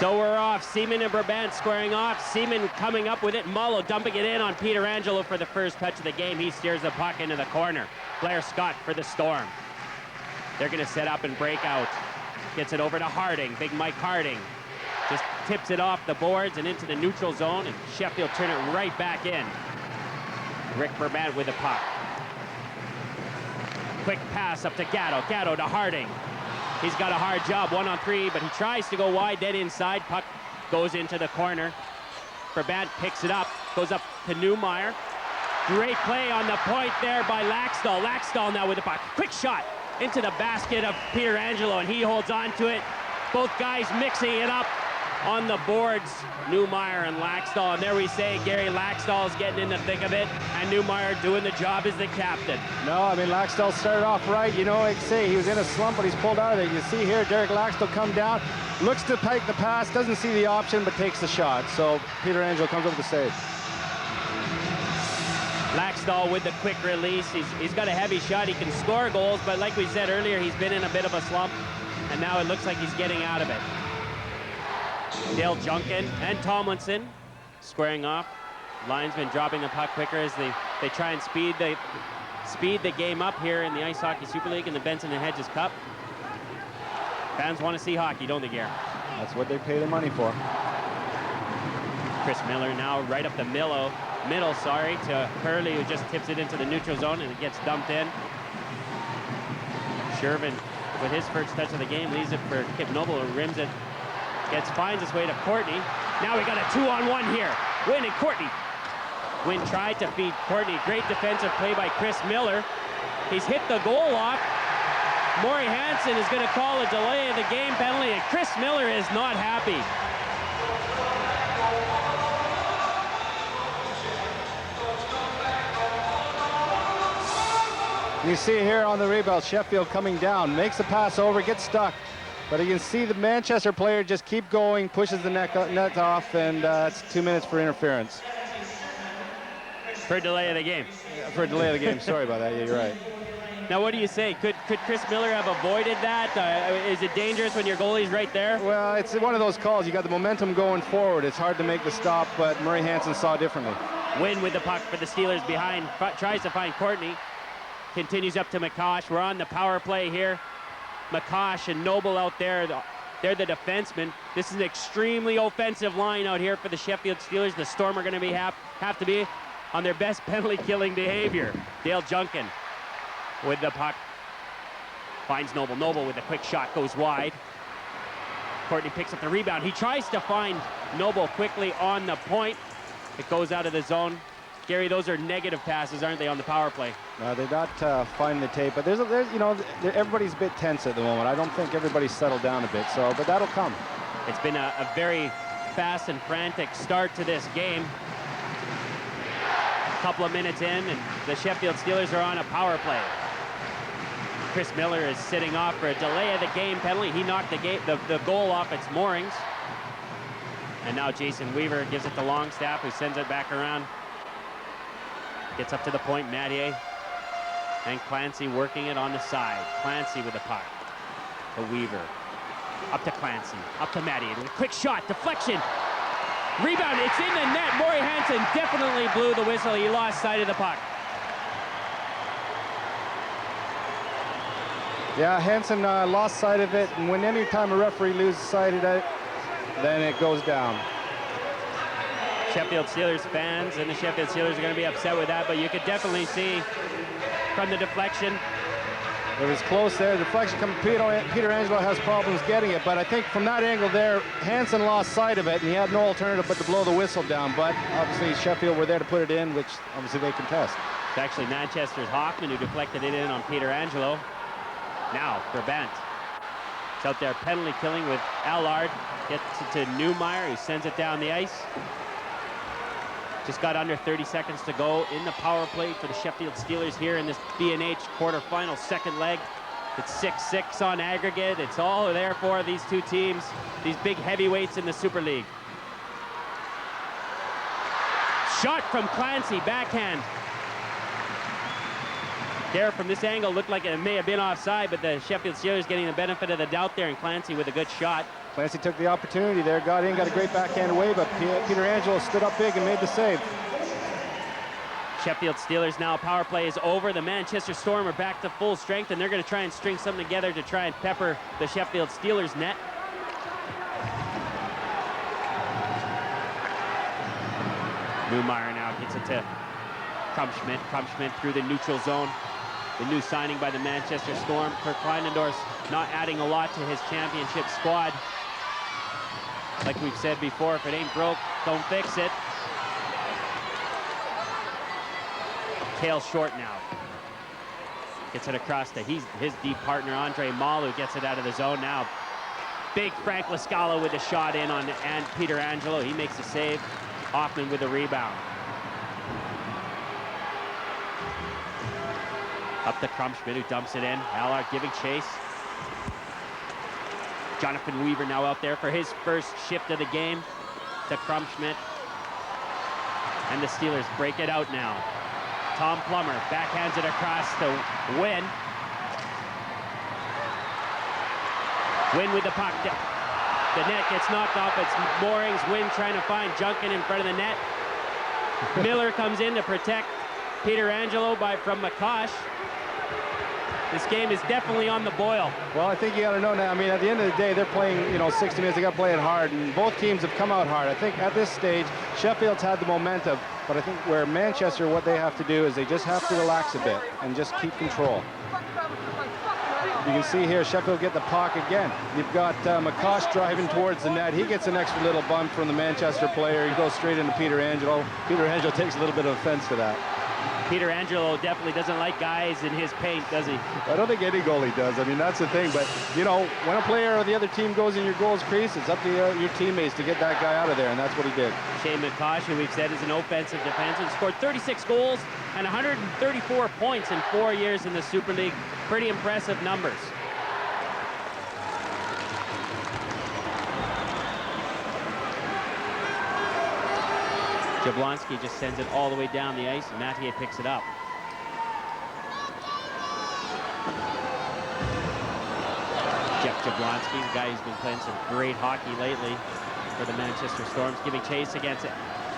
So we're off. Seaman and Brabant squaring off. Seaman coming up with it. Mullo dumping it in on Peter Angelo for the first touch of the game. He steers the puck into the corner. Blair Scott for the Storm. They're going to set up and break out. Gets it over to Harding. Big Mike Harding just tips it off the boards and into the neutral zone, and Sheffield turn it right back in. Rick Brabant with the puck. Quick pass up to Gatto. Gatto to Harding. He's got a hard job, 1-on-3, but he tries to go wide, dead inside. Puck goes into the corner. Brabant picks it up, goes up to Newmeyer. Great play on the point there by Laxdal. Laxdal now with the puck. Quick shot into the basket of Peter Angelo, and he holds on to it. Both guys mixing it up on the boards, Newmeyer and Laxdal. And there we say Gary Laxdal is getting in the thick of it, and Newmeyer doing the job as the captain. No, I mean, Laxdal started off right. You know, like I say, he was in a slump, but he's pulled out of it. You see here, Derek Laxdal come down, looks to take the pass, doesn't see the option, but takes the shot. So Peter Angelo comes over to save. Laxdal with the quick release. He's got a heavy shot. He can score goals, but like we said earlier, he's been in a bit of a slump, and now it looks like he's getting out of it. Dale Junkin and Tomlinson squaring off. Linesmen dropping the puck quicker as they try and speed the game up here in the Ice Hockey Super League and the Benson and Hedges Cup. Fans want to see hockey, don't they, Gare? That's what they pay their money for. Chris Miller now right up the middle, to Hurley, who just tips it into the neutral zone, and it gets dumped in. Shervin with his first touch of the game leaves it for Kip Noble, who rims it. Finds its way to Courtney. Now we got a 2-on-1 here. Wynn and Courtney. Wynn tried to feed Courtney. Great defensive play by Chris Miller. He's hit the goal off. Maury Hansen is going to call a delay of the game penalty, and Chris Miller is not happy. You see here on the rebound, Sheffield coming down, makes the pass over, gets stuck. But you can see the Manchester player just keep going, pushes the net off, and it's 2 minutes for interference. For a delay of the game. Yeah, for a delay of the game, sorry about that, yeah, you're right. Now what do you say? Could Chris Miller have avoided that? Is it dangerous when your goalie's right there? Well, it's one of those calls. You got the momentum going forward. It's hard to make the stop, but Murray Hansen saw differently. Wynn with the puck for the Steelers behind, tries to find Courtney. Continues up to McCosh. We're on the power play here. McCosh and Noble out there, they're the defensemen. This is an extremely offensive line out here for the Sheffield Steelers. The Storm are going to have to be on their best penalty-killing behavior. Dale Junkin with the puck. Finds Noble. Noble with a quick shot goes wide. Courtney picks up the rebound. He tries to find Noble quickly on the point. It goes out of the zone. Gary, those are negative passes, aren't they, on the power play? No, they're not finding the tape, but there's you know, everybody's a bit tense at the moment. I don't think everybody's settled down a bit, but that'll come. It's been a very fast and frantic start to this game. A couple of minutes in, and the Sheffield Steelers are on a power play. Chris Miller is sitting off for a delay of the game penalty. He knocked the goal off its moorings. And now Jason Weaver gives it to Longstaff, who sends it back around. Gets up to the point, Mattier. And Clancy working it on the side. Clancy with the puck. To Weaver. Up to Clancy. Up to Mattier. With a quick shot. Deflection. Rebound. It's in the net. Maury Hansen definitely blew the whistle. He lost sight of the puck. Yeah, Hansen lost sight of it. And when any time a referee loses sight of it, then it goes down. Sheffield Steelers fans and the Sheffield Steelers are going to be upset with that, but you could definitely see from the deflection. It was close there. The deflection coming. Peter Angelo has problems getting it, but I think from that angle there, Hansen lost sight of it, and he had no alternative but to blow the whistle down. But obviously Sheffield were there to put it in, which obviously they contest. It's actually Manchester's Hoffman who deflected it in on Peter Angelo. Now Brabant. It's out there penalty killing with Allard. Gets it to Newmeyer, who sends it down the ice. Just got under 30 seconds to go in the power play for the Sheffield Steelers here in this B&H quarterfinal second leg. It's 6-6 on aggregate. It's all there for these two teams, these big heavyweights in the Super League. Shot from Clancy, backhand. There from this angle looked like it may have been offside, but the Sheffield Steelers getting the benefit of the doubt there, and Clancy with a good shot. Clancy took the opportunity there, got in, got a great backhand away, but Peter Angelo stood up big and made the save. Sheffield Steelers now, power play is over. The Manchester Storm are back to full strength, and they're going to try and string something together to try and pepper the Sheffield Steelers net. Newmeyer now gets it to Krumschmidt. Krumschmidt through the neutral zone. The new signing by the Manchester Storm. Kirk Kleinendorf's not adding a lot to his championship squad. Like we've said before, if it ain't broke, don't fix it. Tail short now. Gets it across to his deep partner, Andre Malu, gets it out of the zone now. Big Frank Lascala with a shot in on Peter Angelo. He makes the save. Hoffman with the rebound. Up to Krumschmidt, who dumps it in. Allard giving chase. Jonathan Weaver now out there for his first shift of the game to Krumschmidt. And the Steelers break it out now. Tom Plummer backhands it across to Wynn. Wynn with the puck. The net gets knocked off. It's Moorings. Wynn trying to find Junkin in front of the net. Miller comes in to protect Peter Angelo from McCosh. This game is definitely on the boil. Well, I think you got to know now. I mean, at the end of the day, they're playing, 60 minutes. They got to play it hard, and both teams have come out hard. I think at this stage, Sheffield's had the momentum, but I think where Manchester, what they have to do is they just have to relax a bit and just keep control. You can see here, Sheffield get the puck again. You've got McCosh driving towards the net. He gets an extra little bump from the Manchester player. He goes straight into Peter Angelo. Peter Angelo takes a little bit of offense to that. Peter Angelo definitely doesn't like guys in his paint, does he? I don't think any goalie does. I mean, that's the thing. But, when a player of the other team goes in your goals crease, it's up to your teammates to get that guy out of there, and that's what he did. Shane McCosh, who we've said is an offensive defenseman, scored 36 goals and 134 points in 4 years in the Super League. Pretty impressive numbers. Jablonski just sends it all the way down the ice, and Mathieu picks it up. Jeff Jablonski, the guy who's been playing some great hockey lately for the Manchester Storms, giving chase against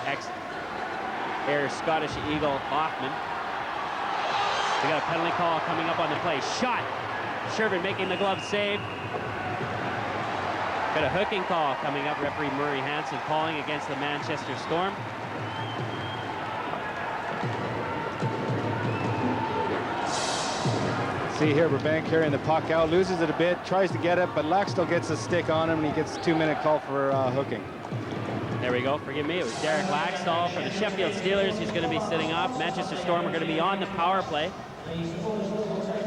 ex-Air Scottish Eagle Hoffman. We got a penalty call coming up on the play. Shot! Shervin making the glove save. Got a hooking call coming up. Referee Murray Hansen calling against the Manchester Storm. See here, Burbank carrying the puck out, loses it a bit, tries to get it, but Lack still gets a stick on him, and he gets a 2-minute call for hooking. There we go. Forgive me. It was Derek Laxdal for the Sheffield Steelers who's going to be sitting off. Manchester Storm are going to be on the power play.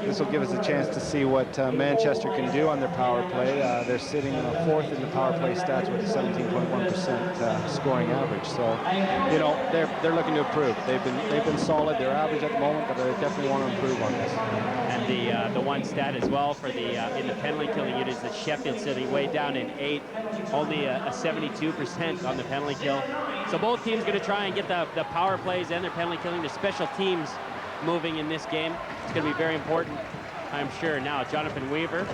This will give us a chance to see what Manchester can do on their power play. They're sitting fourth in the power play stats with a 17.1% scoring average. So, they're looking to improve. They've been solid. They're average at the moment, but they definitely want to improve on this. And the one stat as well for the in the penalty killing unit is that Sheffield sitting way down in 8th, only a 72% on the penalty kill. So both teams going to try and get the power plays and their penalty killing, the special teams moving in this game. It's going to be very important, I'm sure. Now Jonathan Weaver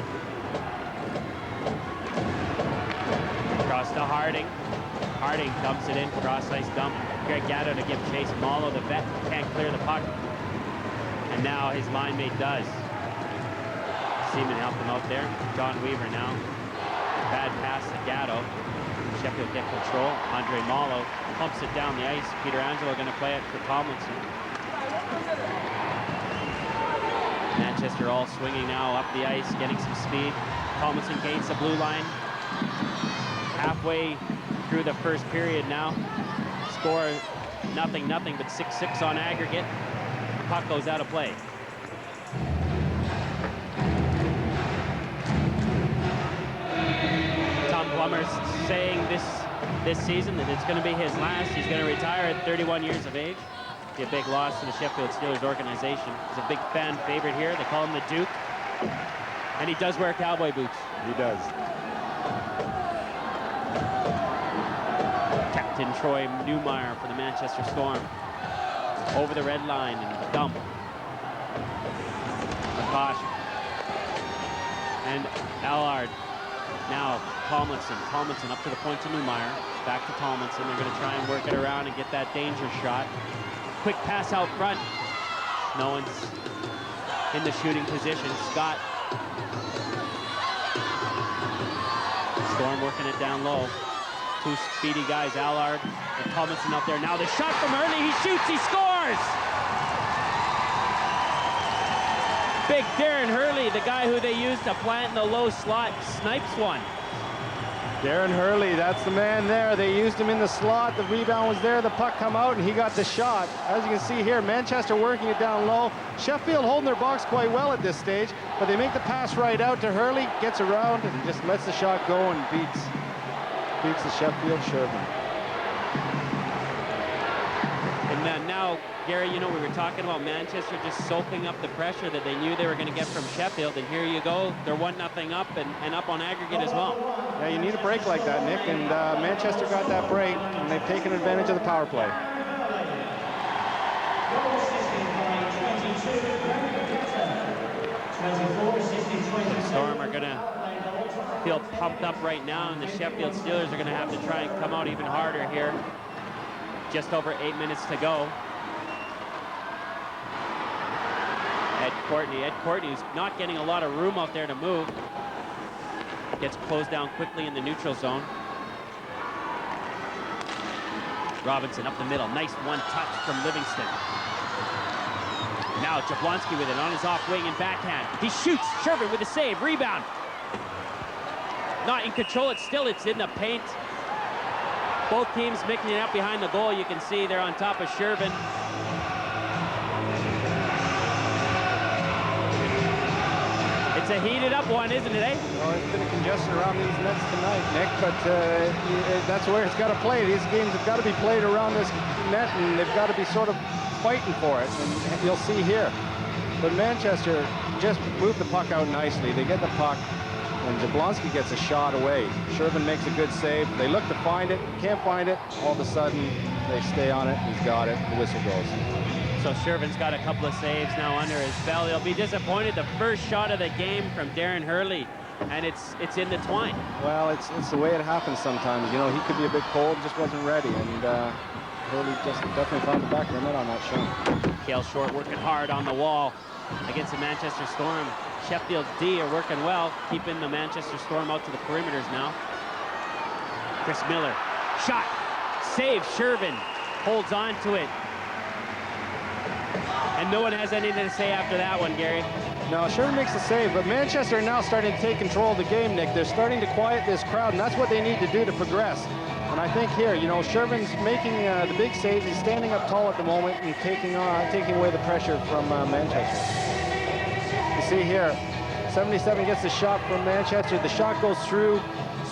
across to Harding. Harding dumps it in, cross ice dump. Greg Gatto to give chase. Malo, the vet, can't clear the puck, and now his line mate does. Seaman helped him out there. John Weaver now. Bad pass to Gatto. Sheffield get control. Andre Malo pumps it down the ice. Peter Angelo going to play it for Tomlinson. Manchester all swinging now up the ice, getting some speed. Tomlinson gains the blue line. Halfway through the first period now. Score nothing, but 6-6 on aggregate. Puck goes out of play. Tom Plummer's saying this season that it's going to be his last. He's going to retire at 31 years of age. Be a big loss to the Sheffield Steelers organization. He's a big fan favorite here. They call him the Duke. And he does wear cowboy boots. He does. Captain Troy Newmeyer for the Manchester Storm. Over the red line and dump. McCosh and Allard Now Tomlinson up to the point to Newmeyer. Back to Tomlinson. They're going to try and work it around and get that danger shot. Quick pass out front. No one's in the shooting position. Scott. Storm working it down low. Two speedy guys, Allard and Tomlinson out there. Now the shot from Hurley. He shoots. He scores. Big Darren Hurley, the guy who they used to plant in the low slot, snipes one. Darren Hurley, that's the man there. They used him in the slot. The rebound was there. The puck come out, and he got the shot. As you can see here, Manchester working it down low. Sheffield holding their box quite well at this stage, but they make the pass right out to Hurley, gets around, and just lets the shot go and beats the Sheffield Shervin. And now, Gary, you know, we were talking about Manchester just soaking up the pressure that they knew they were going to get from Sheffield, and here you go. They're 1-0 up and up on aggregate as well. Yeah, you need a break like that, Nick, and Manchester got that break, and they've taken advantage of the power play. The Storm are going to feel pumped up right now, and the Sheffield Steelers are going to have to try and come out even harder here. Just over 8 minutes to go. Ed Courtney, who's not getting a lot of room out there to move. Gets closed down quickly in the neutral zone. Robinson up the middle. Nice one touch from Livingston. Now Jablonski with it on his off wing and backhand. He shoots. Shervin with a save. Rebound. Not in control. It's in the paint. Both teams mixing it up behind the goal. You can see they're on top of Shervin. It's a heated up one, isn't it, eh? Well, it's been a congestion around these nets tonight, Nick, but that's where it's got to play. These games have got to be played around this net, and they've got to be sort of fighting for it, and you'll see here. But Manchester just moved the puck out nicely. They get the puck, and Jablonski gets a shot away. Shervin makes a good save. They look to find it, can't find it. All of a sudden, they stay on it. He's got it. The whistle goes. So Shervin's got a couple of saves now under his belt. He'll be disappointed. The first shot of the game from Darren Hurley, and it's in the twine. Well, it's the way it happens sometimes. You know, he could be a bit cold, just wasn't ready, and Hurley just definitely found the back of the net on that shot. Cale Short working hard on the wall against the Manchester Storm. Sheffield's D are working well, keeping the Manchester Storm out to the perimeters now. Chris Miller, shot, save. Shervin holds on to it. And no one has anything to say after that one, Gary. No, Shervin makes the save, but Manchester are now starting to take control of the game, Nick. They're starting to quiet this crowd, and that's what they need to do to progress. And I think here, you know, Shervin's making the big saves. He's standing up tall at the moment and taking away the pressure from Manchester. You see here, 77 gets the shot from Manchester. The shot goes through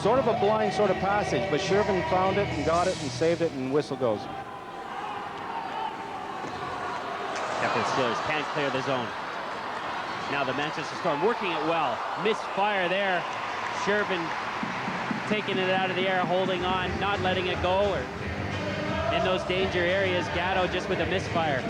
sort of a blind sort of passage, but Shervin found it and got it and saved it, and whistle goes. Sheffield Steelers can't clear the zone. Now the Manchester Storm working it well. Misfire there. Shervin taking it out of the air, holding on, not letting it go. Or in those danger areas, Gatto just with a misfire.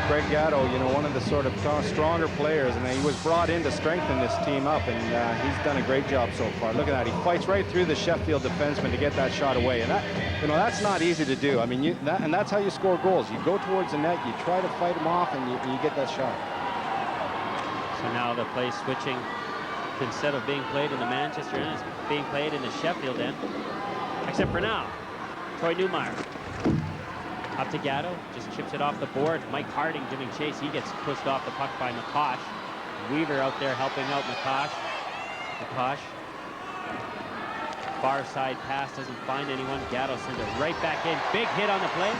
Greg Gatto, you know, one of the sort of stronger players, and he was brought in to strengthen this team up, and he's done a great job so far. Look at that. He fights right through the Sheffield defenseman to get that shot away, and that, you know, that's not easy to do. I mean, that's how you score goals. You go towards the net, you try to fight him off, and you get that shot. So now the play switching, instead of being played in the Manchester end, it's being played in the Sheffield end. Except for now, Troy Newmeyer. Up to Gatto, just chips it off the board. Mike Harding giving chase. He gets pushed off the puck by McCosh. Weaver out there helping out McCosh. Far side pass, doesn't find anyone. Gatto sends it right back in. Big hit on the play.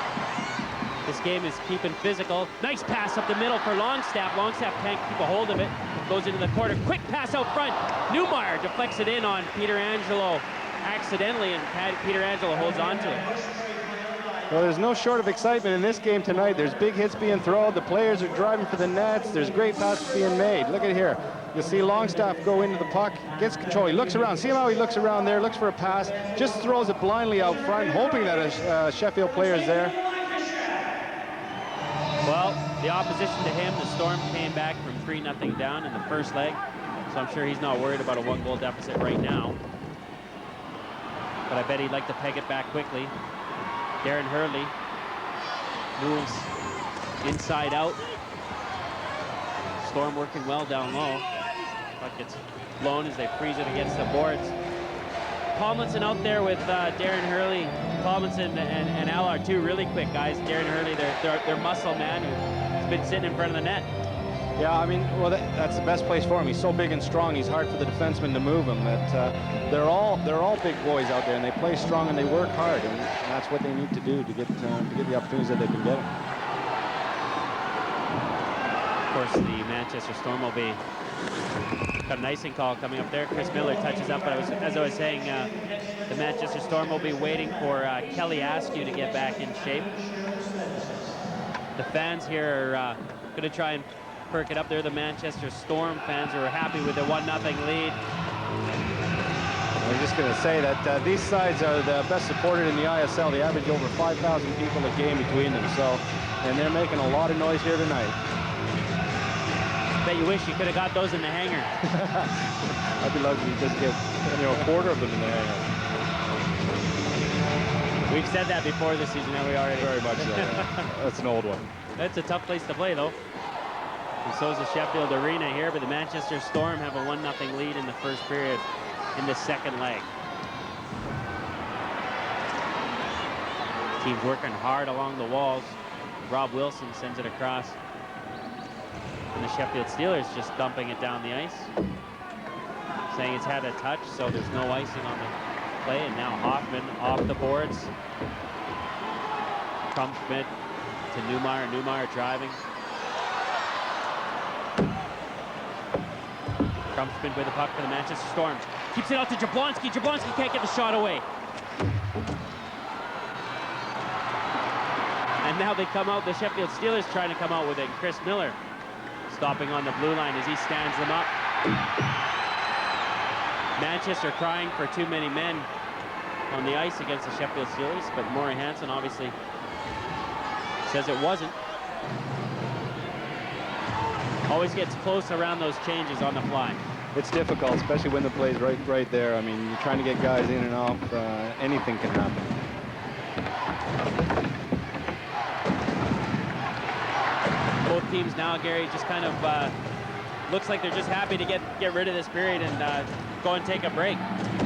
This game is keeping physical. Nice pass up the middle for Longstaff. Longstaff can't keep a hold of it. Goes into the corner. Quick pass out front. Newmeyer deflects it in on Peter Angelo accidentally, and Peter Angelo holds on to it. Well, there's no short of excitement in this game tonight. There's big hits being thrown. The players are driving for the nets. There's great passes being made. Look at here. You'll see Longstaff go into the puck, gets control. He looks around. See how he looks around there, looks for a pass, just throws it blindly out front, hoping that a Sheffield player is there. Well, the opposition to him, the Storm came back from 3-0 down in the first leg. So I'm sure he's not worried about a 1-goal deficit right now. But I bet he'd like to peg it back quickly. Darren Hurley moves inside out. Storm working well down low. Puck gets blown as they freeze it against the boards. Tomlinson out there with Darren Hurley. Tomlinson and Al are two really quick guys. Darren Hurley, their muscle man who's been sitting in front of the net. Yeah, I mean, well, that's the best place for him. He's so big and strong. He's hard for the defenseman to move him. That they're all big boys out there, and they play strong and they work hard, and that's what they need to do to get the opportunities that they've been getting. Of course, the Manchester Storm will be got an icing call coming up there. Chris Miller touches up, but as I was saying, the Manchester Storm will be waiting for Kelly Askew to get back in shape. The fans here are going to try and perk it up. They're the Manchester Storm fans who are happy with the 1-0 lead. I was just going to say that these sides are the best supported in the ISL. They average over 5,000 people a game between them, and they're making a lot of noise here tonight. Bet you wish you could have got those in the hangar. I'd be lucky to just get a quarter of them in the hangar. We've said that before this season, have we already? Very much so. That's an old one. That's a tough place to play, though. And so is the Sheffield Arena here, but the Manchester Storm have a 1-0 lead in the first period in the second leg. Team's working hard along the walls. Rob Wilson sends it across. And the Sheffield Steelers just dumping it down the ice. Saying it's had a touch, so there's no icing on the play. And now Hoffman off the boards. Crumpschmidt to Newmeyer. Newmeyer driving. Crumpschmidt with the puck for the Manchester Storm. Keeps it out to Jablonski. Jablonski can't get the shot away. And now they come out, the Sheffield Steelers trying to come out with it. Chris Miller stopping on the blue line as he stands them up. Manchester crying for too many men on the ice against the Sheffield Steelers, but Maury Hansen obviously says it wasn't. Always gets close around those changes on the fly. It's difficult, especially when the play's right there. I mean, you're trying to get guys in and off. Anything can happen. Both teams now, Gary, just kind of looks like they're just happy to get rid of this period and go and take a break.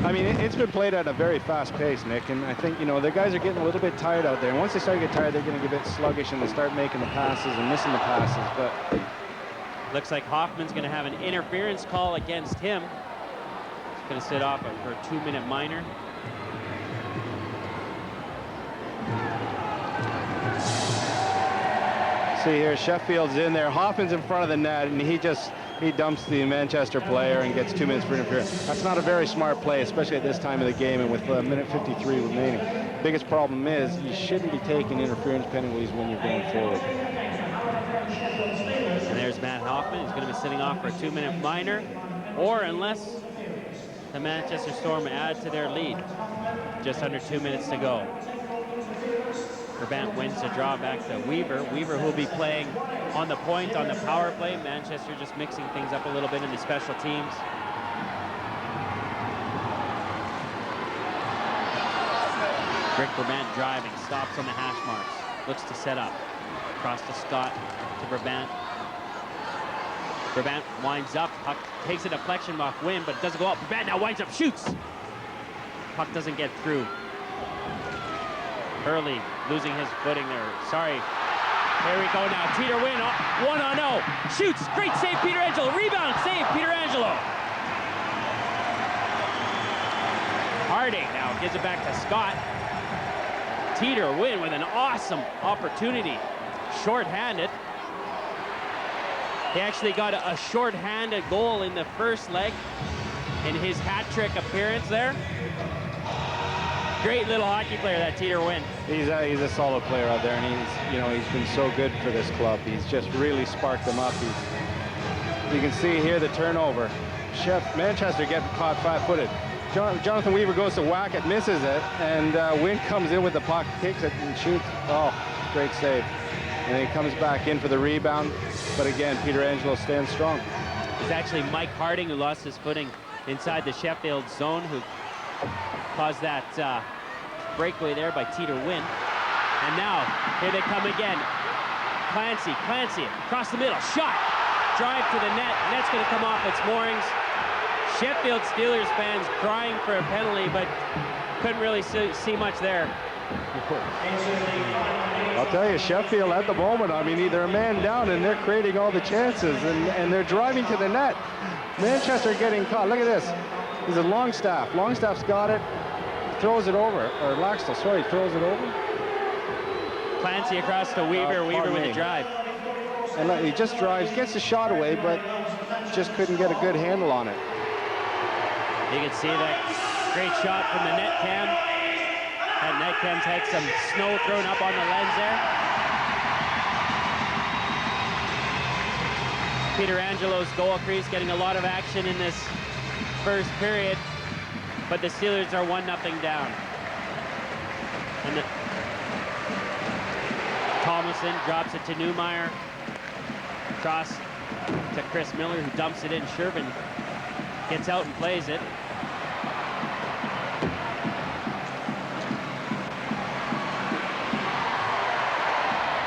I mean, it's been played at a very fast pace, Nick, and I think, the guys are getting a little bit tired out there. And once they start to get tired, they're going to get a bit sluggish and they start making the passes and missing the passes. But looks like Hoffman's going to have an interference call against him. He's going to sit off for a 2-minute minor. See here, Sheffield's in there. Hoffman's in front of the net, and he dumps the Manchester player and gets 2 minutes for interference. That's not a very smart play, especially at this time of the game and with a minute 53 remaining. Biggest problem is you shouldn't be taking interference penalties when you're going forward. And there's Matt Hoffman. He's going to be sitting off for a 2-minute minor, or unless the Manchester Storm add to their lead. Just under 2 minutes to go. Brabant wins the draw back to Weaver. Weaver who will be playing on the point on the power play. Manchester just mixing things up a little bit in the special teams. Rick Brabant driving, stops on the hash marks, looks to set up. Across to Scott, to Brabant. Brabant winds up, puck takes a deflection off Wynn, but it doesn't go up. Brabant now winds up, shoots. Puck doesn't get through. Hurley losing his footing there. Sorry. Here we go now. Teeter Wynn, 1-on-0. Shoots. Great save, Peter Angelo. Rebound, save, Peter Angelo. Harding now gives it back to Scott. Teeter Wynn with an awesome opportunity. Short-handed. He actually got a short-handed goal in the first leg in his hat-trick appearance there. Great little hockey player, that Teeter Wynn. He's a solid player out there, and he's been so good for this club. He's just really sparked them up. You can see here the turnover. Manchester getting caught flat-footed. Jonathan Weaver goes to whack it, misses it, and Wynn comes in with the puck, kicks it, and shoots. Oh, great save. And then he comes back in for the rebound. But again, Pietrangelo stands strong. It's actually Mike Harding who lost his footing inside the Sheffield zone, who caused that breakaway there by Teeter Wynn. And now, here they come again. Clancy across the middle, shot, drive to the net. Net's going to come off its moorings. Sheffield Steelers fans crying for a penalty, but couldn't really see much there. I'll tell you, Sheffield at the moment, I mean, they're a man down and they're creating all the chances, and they're driving to the net. Manchester getting caught. Look at this. This is Longstaff. Longstaff's got it, throws it over, or Laxton, sorry, throws it over. Clancy across to Weaver, Weaver with a drive. And look, he just drives, gets the shot away, but just couldn't get a good handle on it. You can see that great shot from the net cam. That net cam's had some snow thrown up on the lens there. Pietrangelo's goal crease getting a lot of action in this first period, but the Steelers are 1-0 down. And Tomlinson drops it to Newmeyer. Cross to Chris Miller, who dumps it in. Shervin gets out and plays it.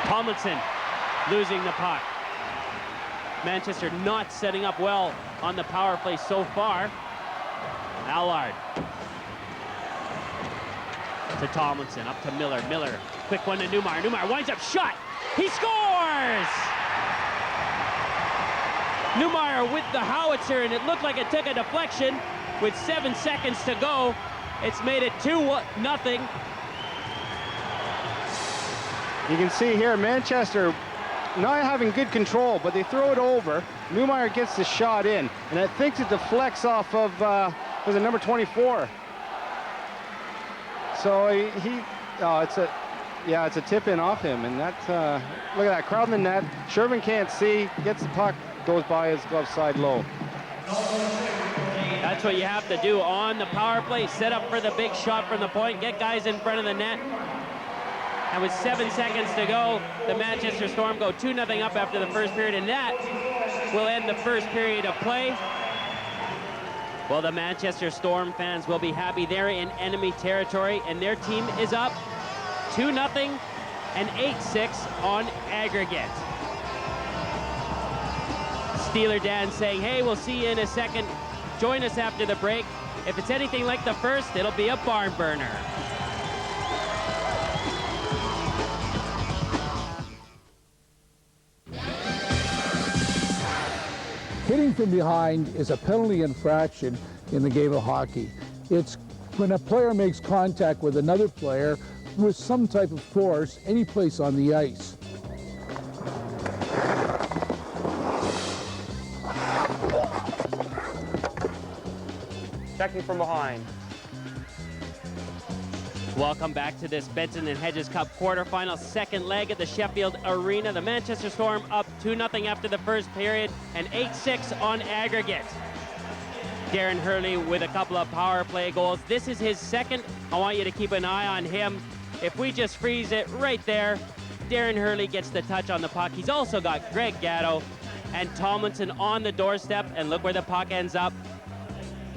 Tomlinson losing the puck. Manchester not setting up well on the power play so far. Allard to Tomlinson, up to Miller. Miller, quick one to Newmeyer. Newmeyer winds up, shot. He scores! Newmeyer with the howitzer, and it looked like it took a deflection. With 7 seconds to go, it's made it 2-0. You can see here, Manchester not having good control, but they throw it over. Newmeyer gets the shot in, and I think it deflects off of, was it number 24? So it's a tip in off him, and that, look at that, crowd in the net. Shervin can't see, gets the puck, goes by his glove side low. That's what you have to do on the power play. Set up for the big shot from the point, get guys in front of the net. And with 7 seconds to go, the Manchester Storm go 2-0 up after the first period, and that will end the first period of play. Well, the Manchester Storm fans will be happy. They're in enemy territory, and their team is up 2-0 and 8-6 on aggregate. Steeler Dan saying, hey, we'll see you in a second. Join us after the break. If it's anything like the first, it'll be a barn burner. Hitting from behind is a penalty infraction in the game of hockey. It's when a player makes contact with another player with some type of force any place on the ice. Checking from behind. Welcome back to this Benson and Hedges Cup quarterfinal, second leg at the Sheffield Arena. The Manchester Storm up 2-0 after the first period and 8-6 on aggregate. Darren Hurley with a couple of power play goals. This is his second. I want you to keep an eye on him. If we just freeze it right there, Darren Hurley gets the touch on the puck. He's also got Greg Gatto and Tomlinson on the doorstep, and look where the puck ends up.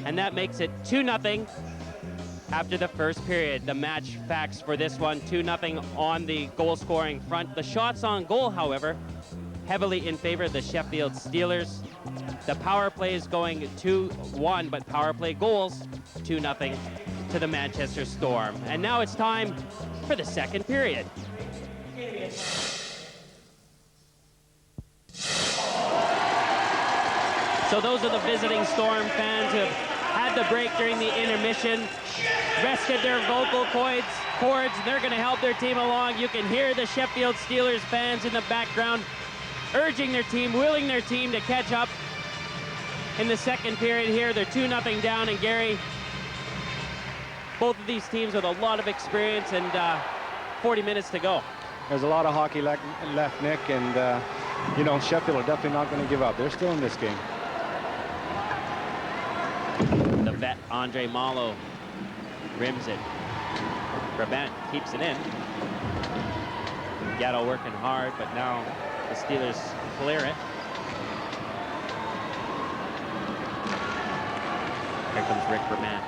And that makes it 2-0 after the first period. The match facts for this one, 2-0 on the goal-scoring front. The shots on goal, however, heavily in favor of the Sheffield Steelers. The power play is going 2-1, but power play goals 2-0 to the Manchester Storm. And now it's time for the second period. So those are the visiting Storm fans who have had the break during the intermission, rested their vocal cords. They're going to help their team along. You can hear the Sheffield Steelers fans in the background urging their team, willing their team to catch up in the second period here. They're 2-0 down, and Gary, both of these teams with a lot of experience and 40 minutes to go. There's a lot of hockey left, Nick, and you know, Sheffield are definitely not going to give up. They're still in this game. The vet, Andre Malo, rims it. Brabant keeps it in. Gatto working hard, but now the Steelers clear it. Here comes Rick Verman.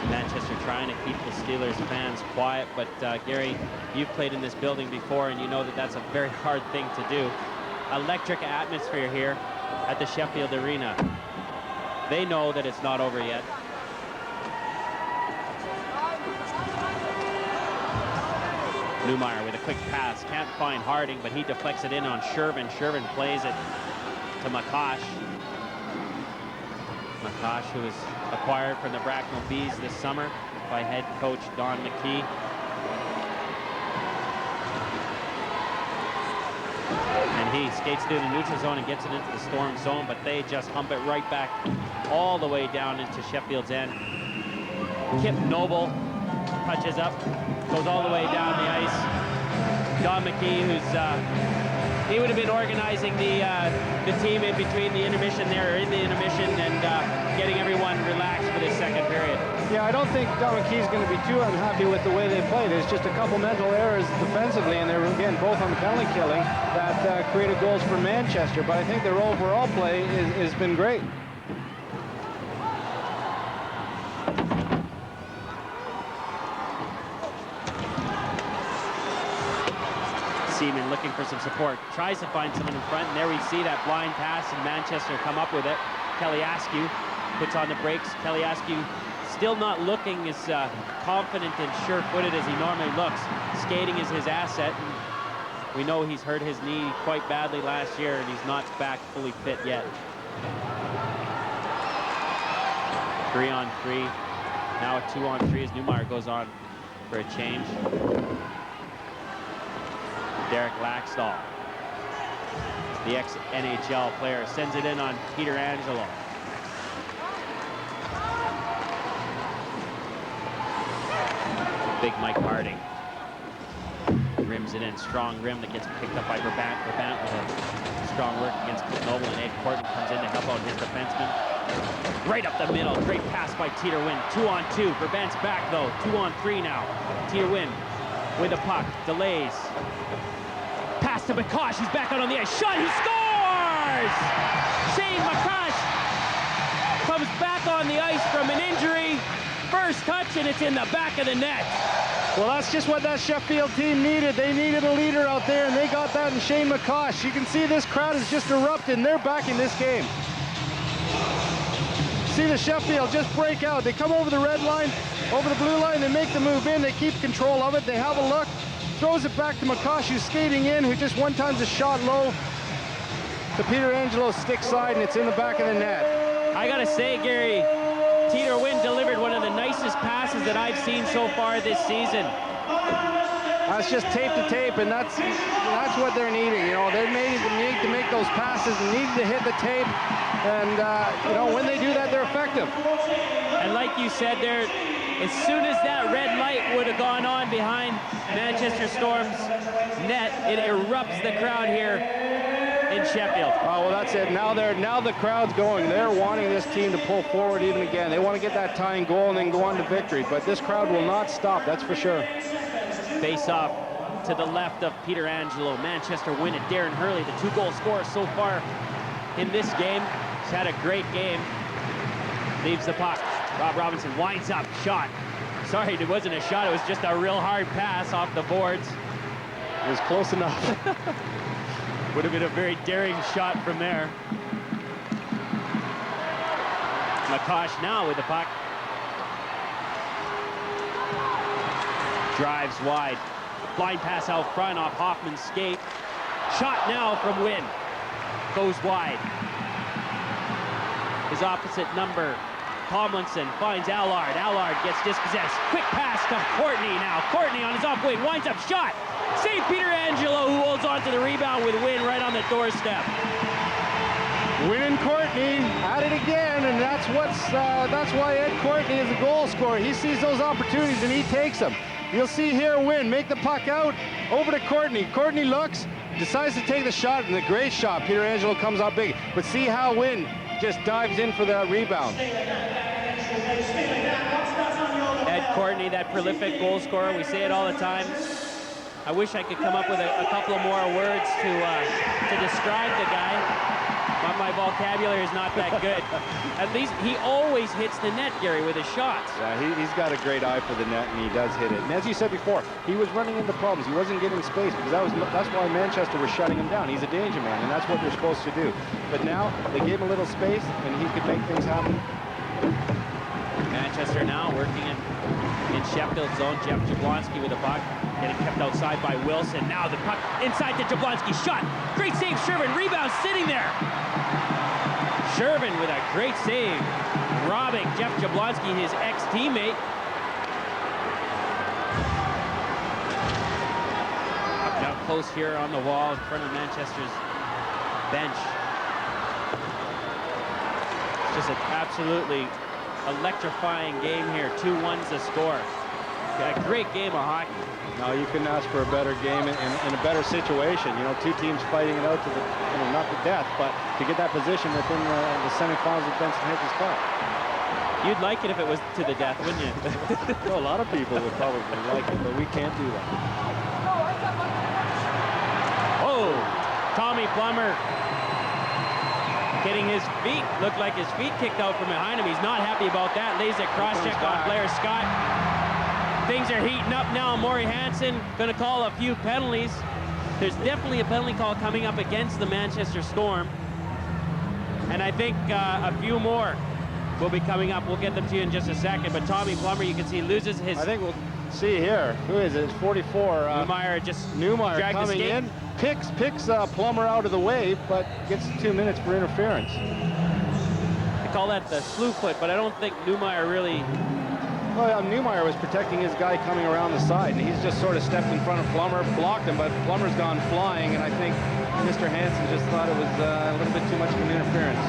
Manchester trying to keep the Steelers fans quiet, but Gary, you've played in this building before, and you know that that's a very hard thing to do. Electric atmosphere here at the Sheffield Arena. They know that it's not over yet. Newmeyer with a quick pass, can't find Harding, but he deflects it in on Shervin. Shervin plays it to Makash. Makash, who was acquired from the Bracknell Bees this summer by head coach Don McKee. And he skates through the neutral zone and gets it into the Storm zone, but they just hump it right back all the way down into Sheffield's end. Kip Noble touches up, goes all the way down the ice. Don McKee, he would have been organizing the team in between the intermission there, or in the intermission, and getting everyone relaxed for this second period. Yeah, I don't think Don McKee's going to be too unhappy with the way they played. It's just a couple mental errors defensively, and they were, again, both on the penalty killing that created goals for Manchester. But I think their overall play has been great. Seaman looking for some support, tries to find someone in front, and there we see that blind pass, and Manchester come up with it. Kelly Askew puts on the brakes. Kelly Askew still not looking as confident and sure-footed as he normally looks. Skating is his asset, and we know he's hurt his knee quite badly last year, and he's not back fully fit yet. 3-on-3, now a 2-on-3 as Newmeyer goes on for a change. Derek Laxdal, the ex-NHL player, sends it in on Peter Angelo. Big Mike Harding rims it in. Strong rim that gets picked up by Brabant. Brabant with a strong work against Noble, and Ed Courtney comes in to help out his defenseman. Right up the middle. Great pass by Teeter Wynn. 2-on-2. Brabant's back, though. 2-on-3 now. Teeter Wynn with a puck. Delays. Pass to Makash. He's back out on the ice. Shot. He scores! Shane Makash comes back on the ice from an injury. First touch, and it's in the back of the net. Well, that's just what that Sheffield team needed. They needed a leader out there, and they got that in Shane Makash. You can see this crowd has just erupted, and they're back in this game. See the Sheffield just break out. They come over the red line, over the blue line, they make the move in, they keep control of it, they have a look, throws it back to Makash, who's skating in, who just one time's a shot low to Peter Angelo's stick side, and it's in the back of the net. I gotta say, Gary, Teeter Wynn delivered one of the nicest passes that I've seen so far this season. That's just tape to tape, and that's what they're needing. You know, they need to make those passes and need to hit the tape, and you know, when they do that, they're effective. And like you said there, as soon as that red light would have gone on behind Manchester Storm's net, it erupts the crowd here in Sheffield. Oh, well, that's it. Now the crowd's going. They're wanting this team to pull forward even again. They want to get that tying goal and then go on to victory. But this crowd will not stop, that's for sure. Face off to the left of Peter Angelo. Manchester win it. Darren Hurley, the 2-goal scorer so far in this game. He's had a great game. Leaves the puck. Rob Robinson winds up. Shot. Sorry, it wasn't a shot. It was just a real hard pass off the boards. It was close enough. Would have been a very daring shot from there. Makash now with the puck. Drives wide. Blind pass out front off Hoffman's skate. Shot now from Wynn. Goes wide. His opposite number, Tomlinson, finds Allard. Allard gets dispossessed. Quick pass to Courtney now. Courtney on his off wing, winds up, shot. Save Peter Angelo, who holds on to the rebound with Wynn right on the doorstep. Wynn and Courtney at it again, and that's why Ed Courtney is a goal scorer. He sees those opportunities and he takes them. You'll see here Wynn make the puck out over to Courtney. Courtney looks, decides to take the shot, and a great shot. Peter Angelo comes out big, but see how Wynn just dives in for that rebound. Ed Courtney, that prolific goal scorer, we say it all the time. I wish I could come up with a couple of more words to describe the guy, but my vocabulary is not that good. At least he always hits the net, Gary, with his shots. Yeah, he's got a great eye for the net, and he does hit it. And as you said before, he was running into problems. He wasn't getting space because that's why Manchester was shutting him down. He's a danger man, and that's what they're supposed to do. But now they gave him a little space, and he could make things happen. Manchester now working in Sheffield's zone. Jeff Jablonski with the puck, getting kept outside by Wilson. Now the puck inside to Jablonski. Shot. Great save, Shervin. Rebound sitting there. Shervin with a great save, robbing Jeff Jablonski, his ex-teammate. Up down close here on the wall in front of Manchester's bench. It's just an absolutely electrifying game here. 2-1's the score. A great game of hockey. No, you couldn't ask for a better game in a better situation. You know, two teams fighting it out to the, not the death, but to get that position within the semifinals of Benson Hedges Cup. You'd like it if it was to the death, wouldn't you? Well, a lot of people would probably like it, but we can't do that. Oh, Tommy Plummer getting his feet, looked like his feet kicked out from behind him. He's not happy about that. Lays a cross check on Blair Scott. Things are heating up now. Maury Hansen going to call a few penalties. There's definitely a penalty call coming up against the Manchester Storm. And I think a few more will be coming up. We'll get them to you in just a second. But Tommy Plummer, you can see, loses his... I think we'll see here. Who is it? It's 44. Newmeyer just Newmeyer coming in. Picks Plummer out of the way, but gets 2 minutes for interference. They call that the slew foot, but I don't think Newmeyer really... Well, Newmeyer was protecting his guy coming around the side, and he's just sort of stepped in front of Plummer, blocked him, but Plummer's gone flying, and I think Mr. Hansen just thought it was a little bit too much of an interference.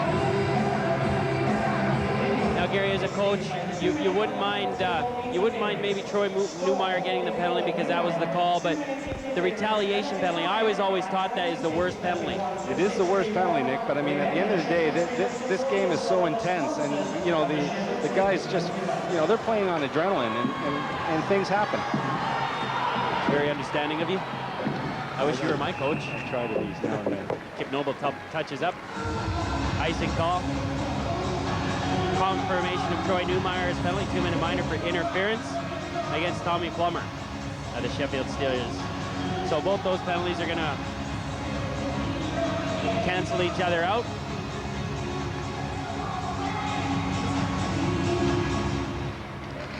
Now, Gary, as a coach, you wouldn't mind maybe Troy Newmeyer getting the penalty because that was the call, but the retaliation penalty, I was always taught that is the worst penalty. It is the worst penalty, Nick, but I mean, at the end of the day, this game is so intense, and you know, the guys just, you know, they're playing on adrenaline, and things happen. Very understanding of you. I wish you were my coach. I try to these now and then. Kip Noble touches up. Icing call. Confirmation of Troy Newmeyer's penalty, 2-minute minor for interference against Tommy Plummer of the Sheffield Steelers. So both those penalties are going to cancel each other out.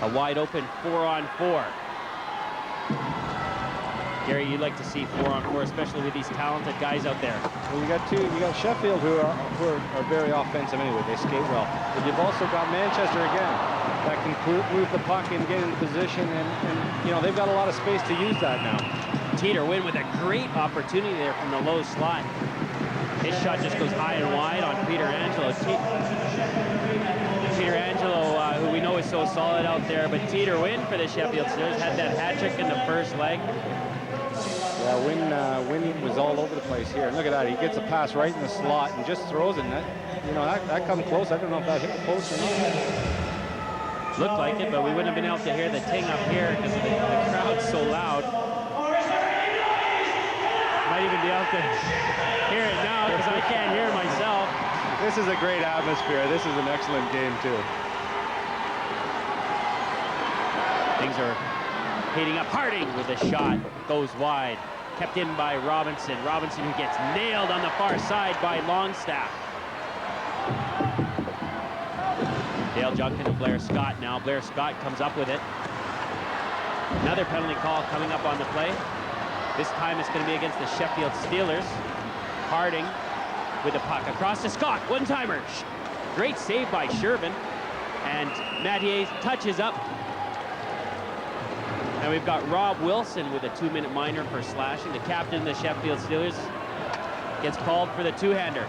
A wide open 4-on-4. Gary, you'd like to see 4-on-4, especially with these talented guys out there. Well, you got Sheffield who are very offensive anyway. They skate well. But you've also got Manchester again that can move the puck and get in position, and you know, they've got a lot of space to use that now. Teeter win with a great opportunity there from the low slot. His shot just goes high and wide on Peter Angelo. Peter Angelo, who we know is so solid out there, but Teeter win for the Sheffield Steelers, had that hat trick in the first leg. Yeah, Wynn was all over the place here. And look at that, he gets a pass right in the slot and just throws it. And that, you know, that come close. I don't know if that hit the post or not. Looked like it, but we wouldn't have been able to hear the ting up here because the crowd's so loud. Might even be able to hear it now because I can't hear myself. This is a great atmosphere. This is an excellent game too. Things are heating up. Harding with a shot, goes wide. Kept in by Robinson. Robinson who gets nailed on the far side by Longstaff. Dale Junkin and Blair Scott now. Blair Scott comes up with it. Another penalty call coming up on the play. This time it's going to be against the Sheffield Steelers. Harding with the puck across to Scott. One-timer. Great save by Shervin. And Mathieu touches up. And we've got Rob Wilson with a 2-minute minor for slashing. The captain of the Sheffield Steelers gets called for the two-hander.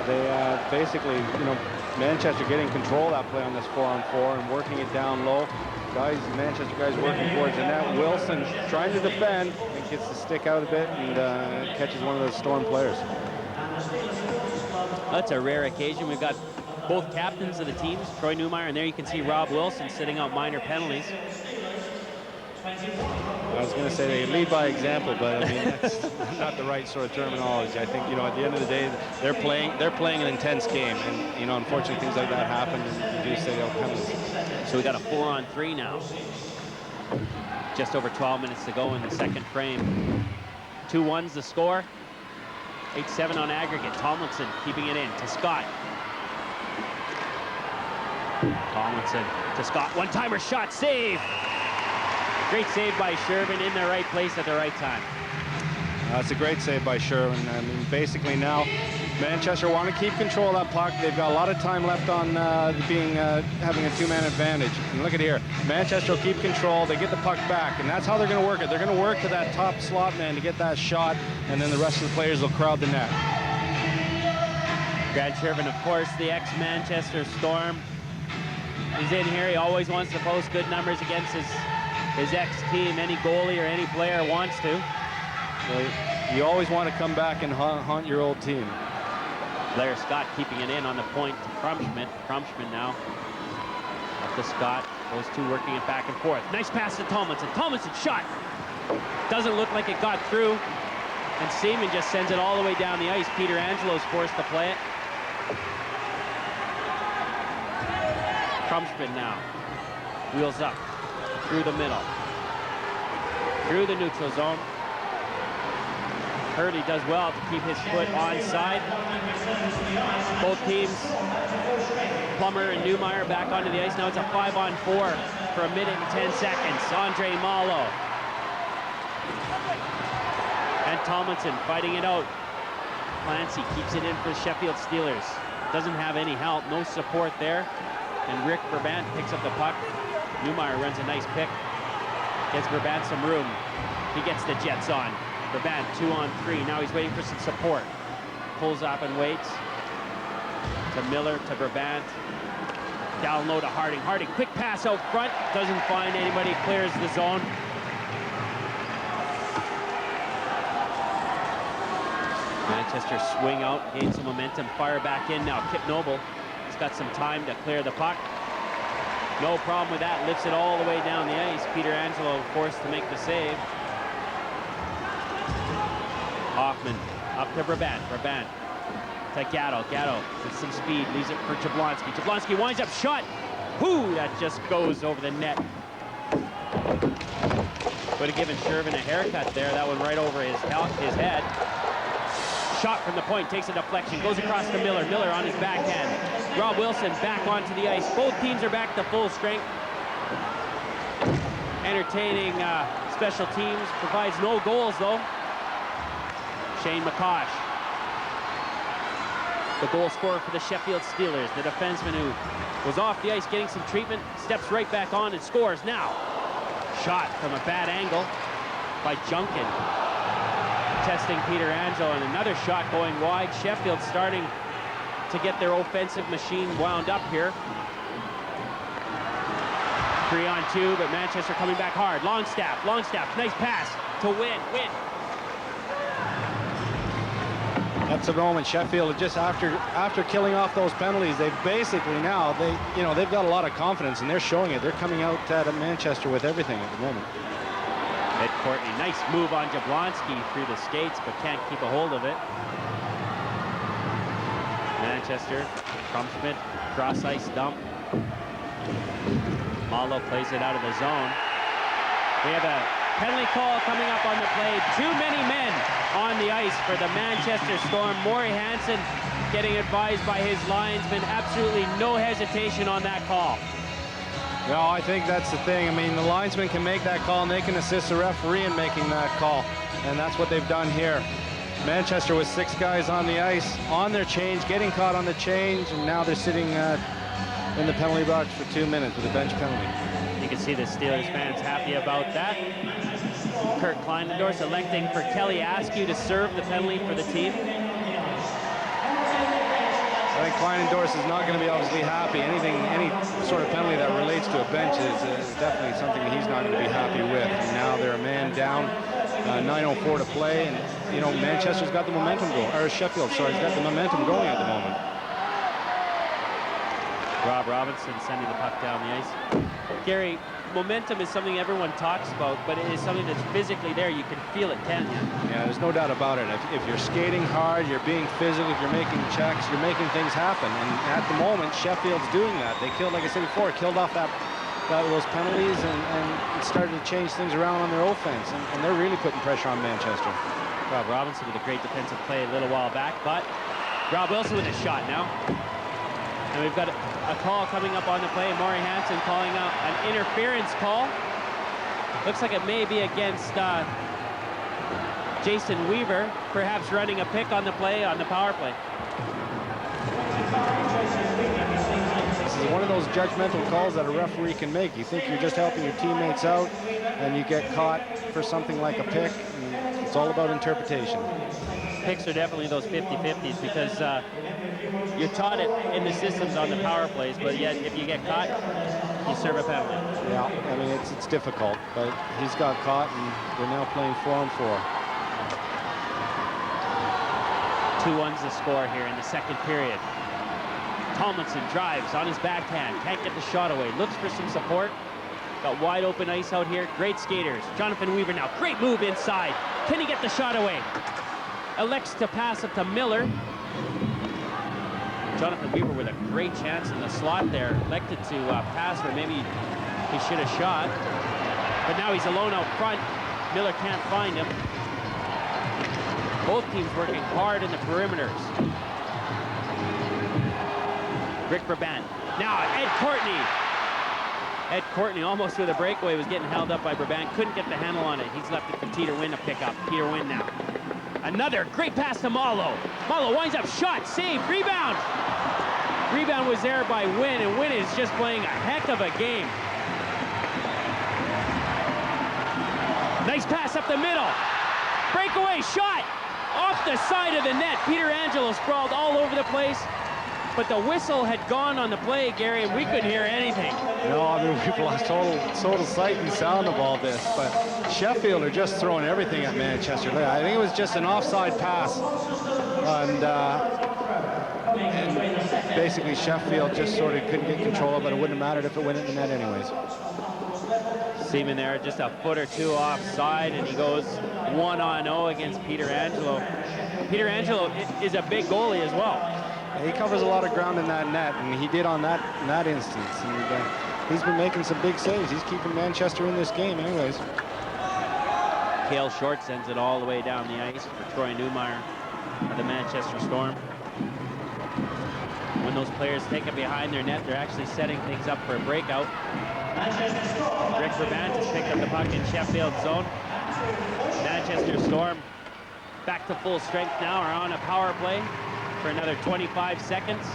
They basically, you know, Manchester getting control of that play on this 4-on-4 and working it down low. Manchester guys working towards the net. Wilson trying to defend and gets the stick out a bit and catches one of those Storm players. That's a rare occasion. We've got both captains of the teams, Troy Newmeyer, and there you can see Rob Wilson sitting out minor penalties. I was going to say they lead by example, but I mean that's not the right sort of terminology. I think, you know, at the end of the day, they're playing an intense game, and, you know, unfortunately things like that happen, and you do say, oh, penalties. So we got a 4-on-3 now. Just over 12 minutes to go in the second frame. 2-1's the score. 8-7 on aggregate. Tomlinson keeping it in to Scott. Tomlinson to Scott. One-timer shot, save. Great save by Shervin, in the right place at the right time. That's a great save by Shervin. I mean, basically now Manchester want to keep control of that puck. They've got a lot of time left on having a two-man advantage. And look at here, Manchester will keep control. They get the puck back, and that's how they're going to work it. They're going to work to that top slot man to get that shot, and then the rest of the players will crowd the net. Grant Shervin, of course, the ex-Manchester Storm. He's in here. He always wants to post good numbers against his ex-team. Any goalie or any player wants to. Well, you always want to come back and haunt your old team. Blair Scott keeping it in on the point to Krumschmidt. Krumschmidt now up to Scott. Those two working it back and forth. Nice pass to Tomlinson. Tomlinson shot. Doesn't look like it got through. And Seaman just sends it all the way down the ice. Peter Angelo's forced to play it. Krumschmidt now. Wheels up. Through the middle. Through the neutral zone. Purdy does well to keep his foot onside. Both teams, Plummer and Newmeyer, back onto the ice. Now it's a 5-on-4 for a minute and 10 seconds. Andre Malo. And Tomlinson fighting it out. Clancy keeps it in for the Sheffield Steelers. Doesn't have any help, no support there. And Rick Brabant picks up the puck. Newmeyer runs a nice pick. Gives Brabant some room. He gets the Jets on. Brabant 2-on-3. Now he's waiting for some support. Pulls up and waits. To Miller, to Brabant. Down low to Harding. Harding, quick pass out front. Doesn't find anybody. Clears the zone. Manchester swing out, gain some momentum, fire back in now. Kip Noble has got some time to clear the puck. No problem with that. Lifts it all the way down the ice. Peter Angelo forced to make the save. Hoffman up to Brabant. Brabant to Gatto. Gatto with some speed, leaves it for Jablonski. Jablonski winds up, shot. Whoo, that just goes over the net. Would have given Shervin a haircut there. That one right over his head. Shot from the point, takes a deflection, goes across to Miller. Miller on his backhand. Rob Wilson back onto the ice. Both teams are back to full strength. Entertaining special teams. Provides no goals though. Shane McCosh, the goal scorer for the Sheffield Steelers, the defenseman who was off the ice getting some treatment, steps right back on and scores now. Shot from a bad angle by Junkin. Testing Peter Angelo, and another shot going wide. Sheffield starting to get their offensive machine wound up here. 3-on-2, but Manchester coming back hard. Longstaff, nice pass to Win. That's the moment. Sheffield, just after killing off those penalties, they basically now they've got a lot of confidence and they're showing it. They're coming out at Manchester with everything at the moment. Ed Courtney, nice move on Jablonski through the skates, but can't keep a hold of it. Manchester, Krumschmidt, cross ice dump. Malo plays it out of the zone. We have a penalty call coming up on the play. Too many men on the ice for the Manchester Storm. Maury Hansen getting advised by his linesman. Absolutely no hesitation on that call. No, I think that's the thing. I mean, the linesman can make that call and they can assist the referee in making that call. And that's what they've done here. Manchester with 6 guys on the ice, on their change, getting caught on the change, and now they're sitting in the penalty box for 2 minutes with a bench penalty. You can see the Steelers fans happy about that. Kurt Kleinendorf electing for Kelly Askew to serve the penalty for the team. I think Kleinendorf is not going to be obviously happy. Any sort of penalty that relates to a bench is definitely something that he's not going to be happy with. And now they're a man down, 9:04 to play, and you know Manchester's got the momentum going, or Sheffield, sorry, has got the momentum going at the moment. Rob Robinson sending the puck down the ice. Gary, momentum is something everyone talks about, but it is something that's physically there. You can feel it, can't you? Yeah, there's no doubt about it. If you're skating hard, you're being physical, if you're making checks, you're making things happen. And at the moment, Sheffield's doing that. They killed, like I said before, killed off those penalties and started to change things around on their offense. And they're really putting pressure on Manchester. Rob Robinson with a great defensive play a little while back, but Rob Wilson with a shot now. And we've got a call coming up on the play. Maury Hansen calling out an interference call. Looks like it may be against Jason Weaver, perhaps running a pick on the play, on the power play. This is one of those judgmental calls that a referee can make. You think you're just helping your teammates out, and you get caught for something like a pick. And it's all about interpretation. Picks are definitely those 50-50s because you're taught it in the systems on the power plays, but yet if you get caught, you serve a penalty. Yeah, I mean, it's difficult, but he's got caught, and they're now playing 4-on-4. 2-1's the score here in the second period. Tomlinson drives on his backhand, can't get the shot away, looks for some support. Got wide open ice out here, great skaters. Jonathan Weaver now, great move inside. Can he get the shot away? Elects to pass it to Miller. Jonathan Weaver with a great chance in the slot there. Elected to pass where maybe he should have shot. But now he's alone out front. Miller can't find him. Both teams working hard in the perimeters. Rick Brabant. Now Ed Courtney. Ed Courtney almost with a breakaway, was getting held up by Brabant. Couldn't get the handle on it. He's left it for Peter Wynn to pick up. Peter Wynn now. Another great pass to Malo. Malo winds up, shot, save, rebound. Rebound was there by Wynn, and Wynn is just playing a heck of a game. Nice pass up the middle. Breakaway shot off the side of the net. Peter Angelo sprawled all over the place, but the whistle had gone on the play, Gary, and we couldn't hear anything. No, I mean, we've lost total sight and sound of all this, but Sheffield are just throwing everything at Manchester. I think it was just an offside pass, and basically Sheffield just sort of couldn't get control of it. It wouldn't have mattered if it went in the net anyways. Seaman there, just a foot or two offside, and he goes 1-on-0 against Peter Angelo. Peter Angelo is a big goalie as well. He covers a lot of ground in that net, and he did on that instance. And he's been making some big saves. He's keeping Manchester in this game anyways. Cale Short sends it all the way down the ice for Troy Newmeyer of the Manchester Storm. When those players take it behind their net, they're actually setting things up for a breakout. Rick Brabant has picked up the puck in Sheffield's zone. Manchester Storm back to full strength now, are on a power play for another 25 seconds.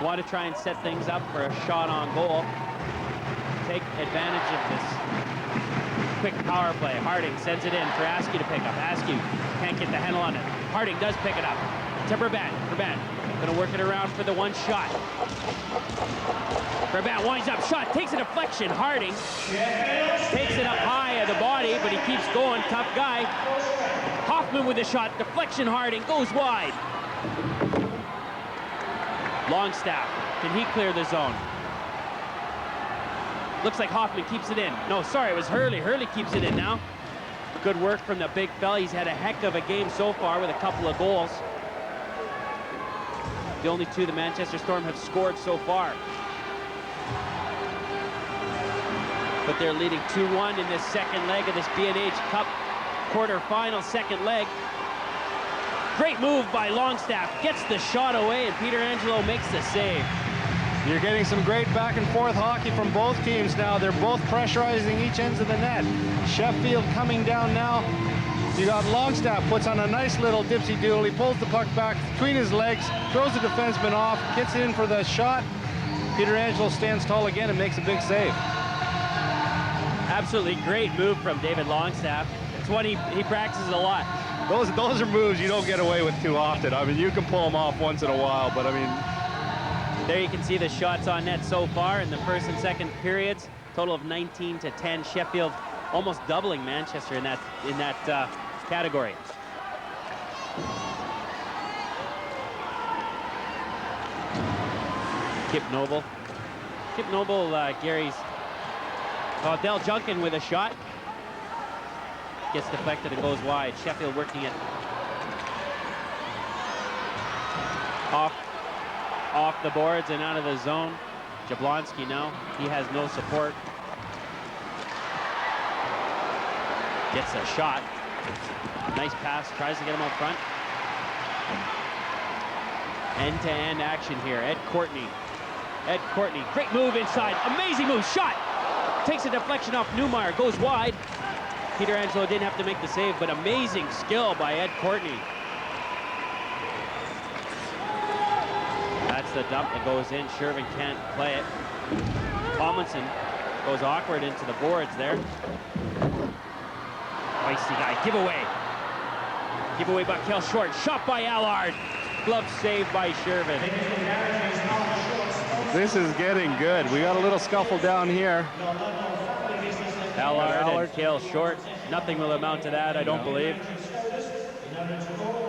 Want to try and set things up for a shot on goal. Take advantage of this quick power play. Harding sends it in for Askew to pick up. Askew can't get the handle on it. Harding does pick it up to Brabant. Brabant gonna work it around for the one shot. Brabant winds up, shot, takes a deflection. Harding takes it up high at the body, but he keeps going, tough guy. Hoffman with a shot, deflection. Harding goes wide. Longstaff, can he clear the zone? Looks like Hoffman keeps it in. No, sorry, it was Hurley. Hurley keeps it in now. Good work from the big fella. He's had a heck of a game so far with a couple of goals. The only two the Manchester Storm have scored so far. But they're leading 2-1 in this second leg of this B&H Cup quarterfinal second leg. Great move by Longstaff, gets the shot away, and Peter Angelo makes the save. You're getting some great back and forth hockey from both teams now. They're both pressurizing each ends of the net. Sheffield coming down now. You got Longstaff, puts on a nice little dipsy-doodle. He pulls the puck back between his legs, throws the defenseman off, gets it in for the shot. Peter Angelo stands tall again and makes a big save. Absolutely great move from David Longstaff. It's one he practices a lot. Those are moves you don't get away with too often. I mean, you can pull them off once in a while, but I mean... There you can see the shots on net so far in the first and second periods. Total of 19-10. Sheffield almost doubling Manchester in that category. Kip Noble. Kip Noble, Gary's. Well, Del Junkin with a shot. Gets deflected and goes wide. Sheffield working it off the boards and out of the zone. Jablonski now, he has no support. Gets a shot. Nice pass, tries to get him out front. End-to-end action here. Ed Courtney, great move inside, amazing move, shot! Takes a deflection off Newmeyer, goes wide. Peter Angelo didn't have to make the save, but amazing skill by Ed Courtney. That's the dump that goes in. Shervin can't play it. Tomlinson goes awkward into the boards there. Feisty guy, giveaway. Giveaway by Kel Short. Shot by Allard. Glove saved by Shervin. This is getting good. We got a little scuffle down here. Allard and Kel Short. Nothing will amount to that, I don't believe.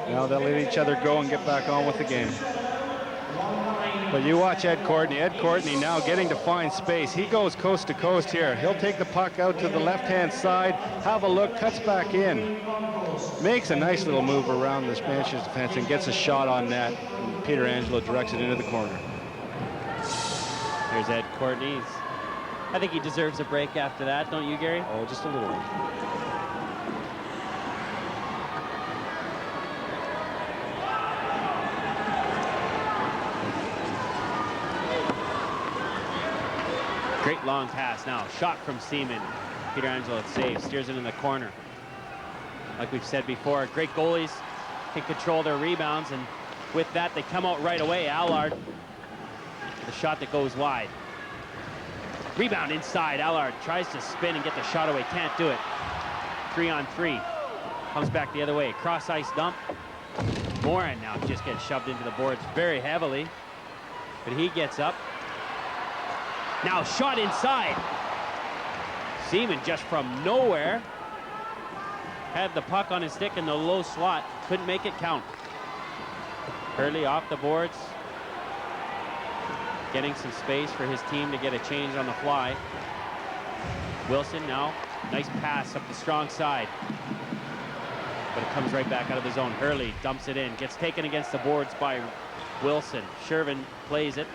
Now they'll let each other go and get back on with the game. But you watch Ed Courtney. Ed Courtney now getting to find space. He goes coast to coast here. He'll take the puck out to the left-hand side, have a look, cuts back in. Makes a nice little move around the Manchester's defense and gets a shot on net. And Peter Angelo directs it into the corner. Here's Ed Courtney. I think he deserves a break after that, don't you, Gary? Oh, just a little one. Great long pass now. Shot from Seaman. Peter Angelo saves, steers it in the corner. Like we've said before, great goalies can control their rebounds, and with that, they come out right away. Allard, the shot that goes wide. Rebound inside. Allard tries to spin and get the shot away. Can't do it. 3-on-3. Comes back the other way. Cross ice dump. Morin now just gets shoved into the boards very heavily, but he gets up. Now shot inside. Seaman just from nowhere had the puck on his stick in the low slot. Couldn't make it count. Hurley off the boards. Getting some space for his team to get a change on the fly. Wilson now. Nice pass up the strong side. But it comes right back out of the zone. Hurley dumps it in. Gets taken against the boards by Wilson. Shervin plays it.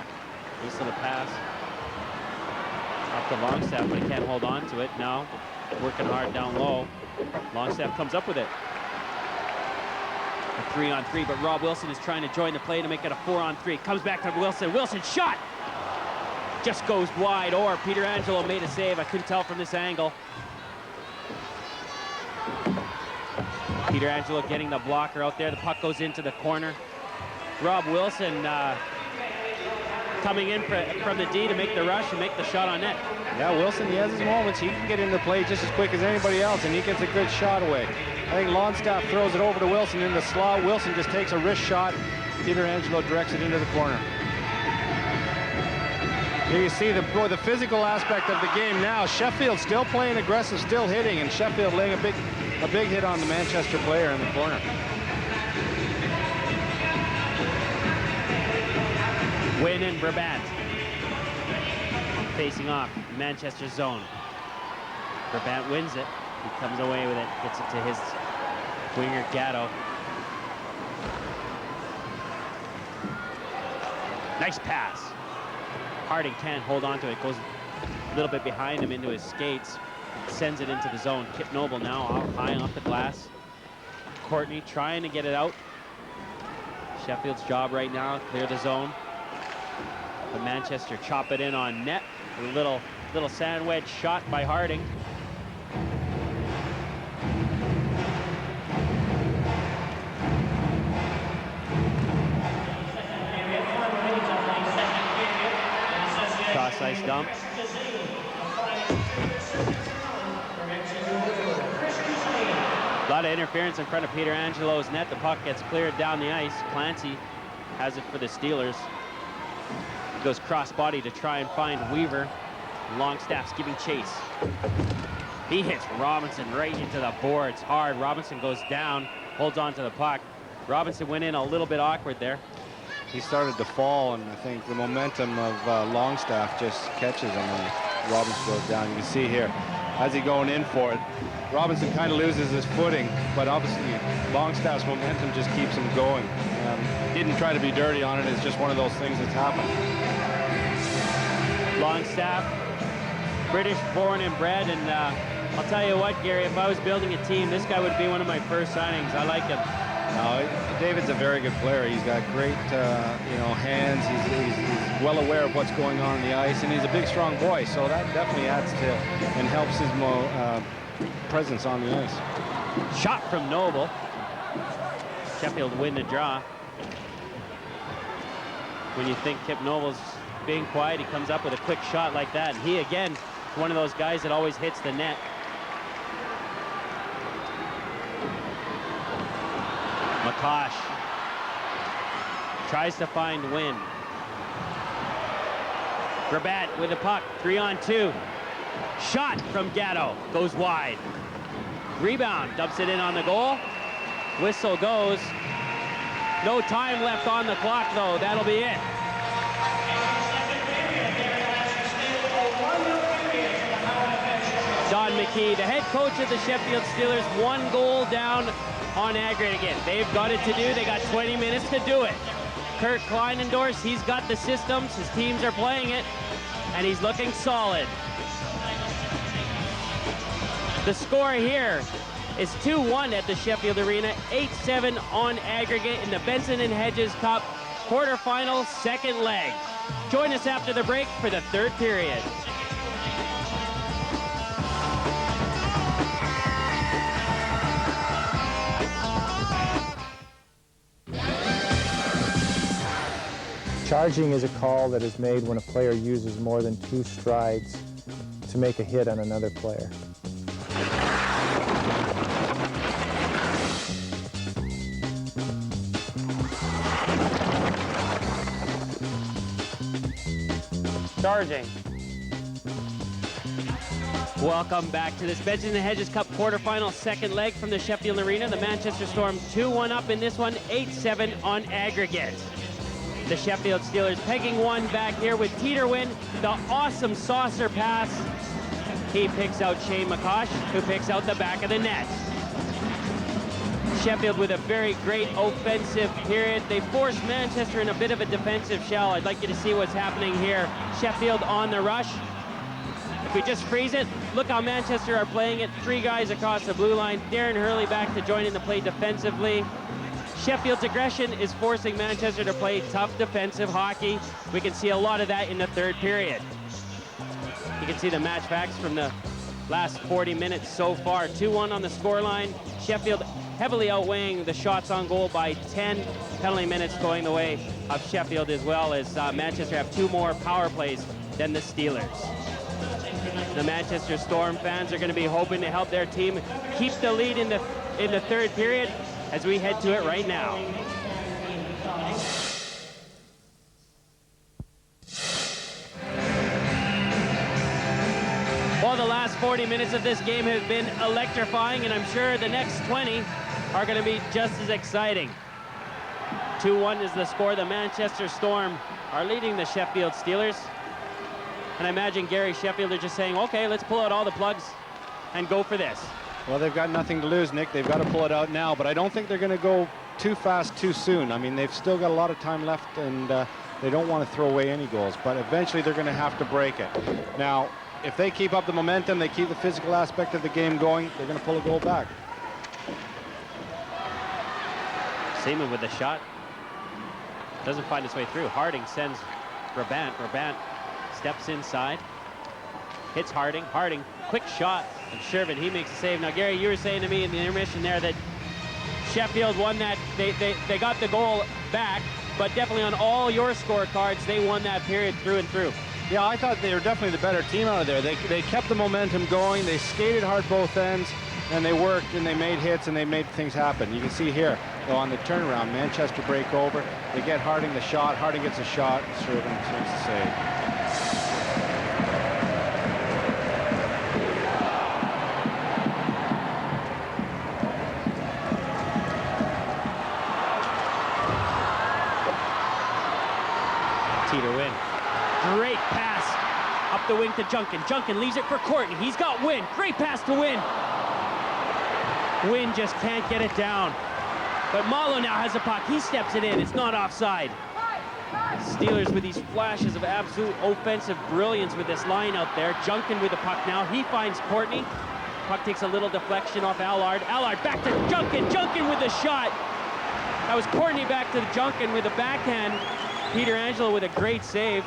Nice little pass. Up to Longstaff, but he can't hold on to it. Now working hard down low. Longstaff comes up with it. A 3-on-3, but Rob Wilson is trying to join the play to make it a 4-on-3. Comes back to Wilson. Wilson shot! Just goes wide, or Peter Angelo made a save. I couldn't tell from this angle. Peter Angelo getting the blocker out there. The puck goes into the corner. Rob Wilson coming in from the D to make the rush and make the shot on net. Yeah, Wilson, he has his moments. He can get into play just as quick as anybody else, and he gets a good shot away. I think Longstaff throws it over to Wilson in the slot. Wilson just takes a wrist shot. Peter Angelo directs it into the corner. Here you see the physical aspect of the game now. Sheffield still playing aggressive, still hitting, and Sheffield laying a big hit on the Manchester player in the corner. Wynn and Brabant facing off Manchester zone. Brabant wins it. He comes away with it, gets it to his winger Gatto. Nice pass. Harding can't hold on to it. Goes a little bit behind him into his skates. Sends it into the zone. Kip Noble now out high off the glass. Courtney trying to get it out. Sheffield's job right now, clear the zone. But Manchester chop it in on net. A little sand wedge shot by Harding. Cross ice dump. A lot of interference in front of Peter Angelo's net. The puck gets cleared down the ice. Clancy has it for the Steelers. He goes cross-body to try and find Weaver. Longstaff's giving chase. He hits Robinson right into the boards hard. Robinson goes down, holds on to the puck. Robinson went in a little bit awkward there. he started to fall, and I think the momentum of Longstaff just catches him when Robinson goes down. You can see here, as he going in for it, Robinson kind of loses his footing, but obviously Longstaff's momentum just keeps him going. Didn't try to be dirty on it. It's just one of those things that's happened. Longstaff, British born and bred, and I'll tell you what, Gary, if I was building a team, this guy would be one of my first signings. I like him. David's a very good player. He's got great, hands. He's well aware of what's going on the ice, and he's a big, strong boy. So that definitely adds to and helps his presence on the ice. Shot from Noble. Sheffield win the draw. When you think Kip Noble's being quiet, he comes up with a quick shot like that. And he, again, is one of those guys that always hits the net. McCosh tries to find Wynn. Grabat with the puck, 3-on-2. Shot from Gatto, goes wide. Rebound, dumps it in on the goal. Whistle goes. No time left on the clock, though. That'll be it. Don McKee, the head coach of the Sheffield Steelers, 1 goal down on aggregate. They've got it to do. They got 20 minutes to do it. Kurt Kleinendorf, he's got the systems. His teams are playing it, and he's looking solid. The score here is 2-1 at the Sheffield Arena, 8-7 on aggregate in the Benson and Hedges Cup quarterfinal second leg. Join us after the break for the third period. Charging is a call that is made when a player uses more than 2 strides to make a hit on another player. Charging. Welcome back to this Benson and Hedges Cup quarterfinal second leg from the Sheffield Arena. The Manchester Storm 2-1 up in this one, 8-7 on aggregate. The Sheffield Steelers pegging one back here with Teeterwin, the awesome saucer pass. He picks out Shane McCosh, who picks out the back of the net. Sheffield with a very great offensive period. They forced Manchester in a bit of a defensive shell. I'd like you to see what's happening here. Sheffield on the rush. If we just freeze it, look how Manchester are playing it. 3 guys across the blue line. Darren Hurley back to join in the play defensively. Sheffield's aggression is forcing Manchester to play tough defensive hockey. We can see a lot of that in the third period. You can see the match facts from the last 40 minutes so far. 2-1 on the scoreline. Sheffield heavily outweighing the shots on goal by 10. Penalty minutes going the way of Sheffield, as well as Manchester have 2 more power plays than the Steelers. The Manchester Storm fans are going to be hoping to help their team keep the lead in the third period, as we head to it right now. Well, the last 40 minutes of this game have been electrifying, and I'm sure the next 20 are going to be just as exciting. 2-1 is the score. The Manchester Storm are leading the Sheffield Steelers. And I imagine Gary Sheffield are just saying, okay, let's pull out all the plugs and go for this. Well, they've got nothing to lose, Nick. They've got to pull it out now, but I don't think they're going to go too fast too soon. I mean, they've still got a lot of time left, and they don't want to throw away any goals, but eventually they're going to have to break it. Now, if they keep up the momentum, they keep the physical aspect of the game going, they're going to pull a goal back. Seaman with the shot. Doesn't find his way through. Harding sends Brabant. Brabant steps inside. Hits Harding. Harding, quick shot. And Shervin, he makes a save. Now, Gary, you were saying to me in the intermission there that Sheffield won that. They got the goal back, but definitely on all your scorecards, they won that period through and through. Yeah, I thought they were definitely the better team out of there. They kept the momentum going. They skated hard both ends, and they worked, and they made hits, and they made things happen. You can see here, on the turnaround, Manchester break over. They get Harding the shot. Harding gets a shot. Shervin makes the save. wing to Junkin. Junkin leaves it for Courtney. He's got Wynn. Great pass to Wynn. Wynn just can't get it down. But Malo now has a puck. He steps it in. It's not offside. Steelers with these flashes of absolute offensive brilliance with this line out there. Junkin with the puck now. He finds Courtney. Puck takes a little deflection off Allard. Allard back to Junkin. Junkin with the shot. That was Courtney back to Junkin with the backhand. Peter Angelo with a great save.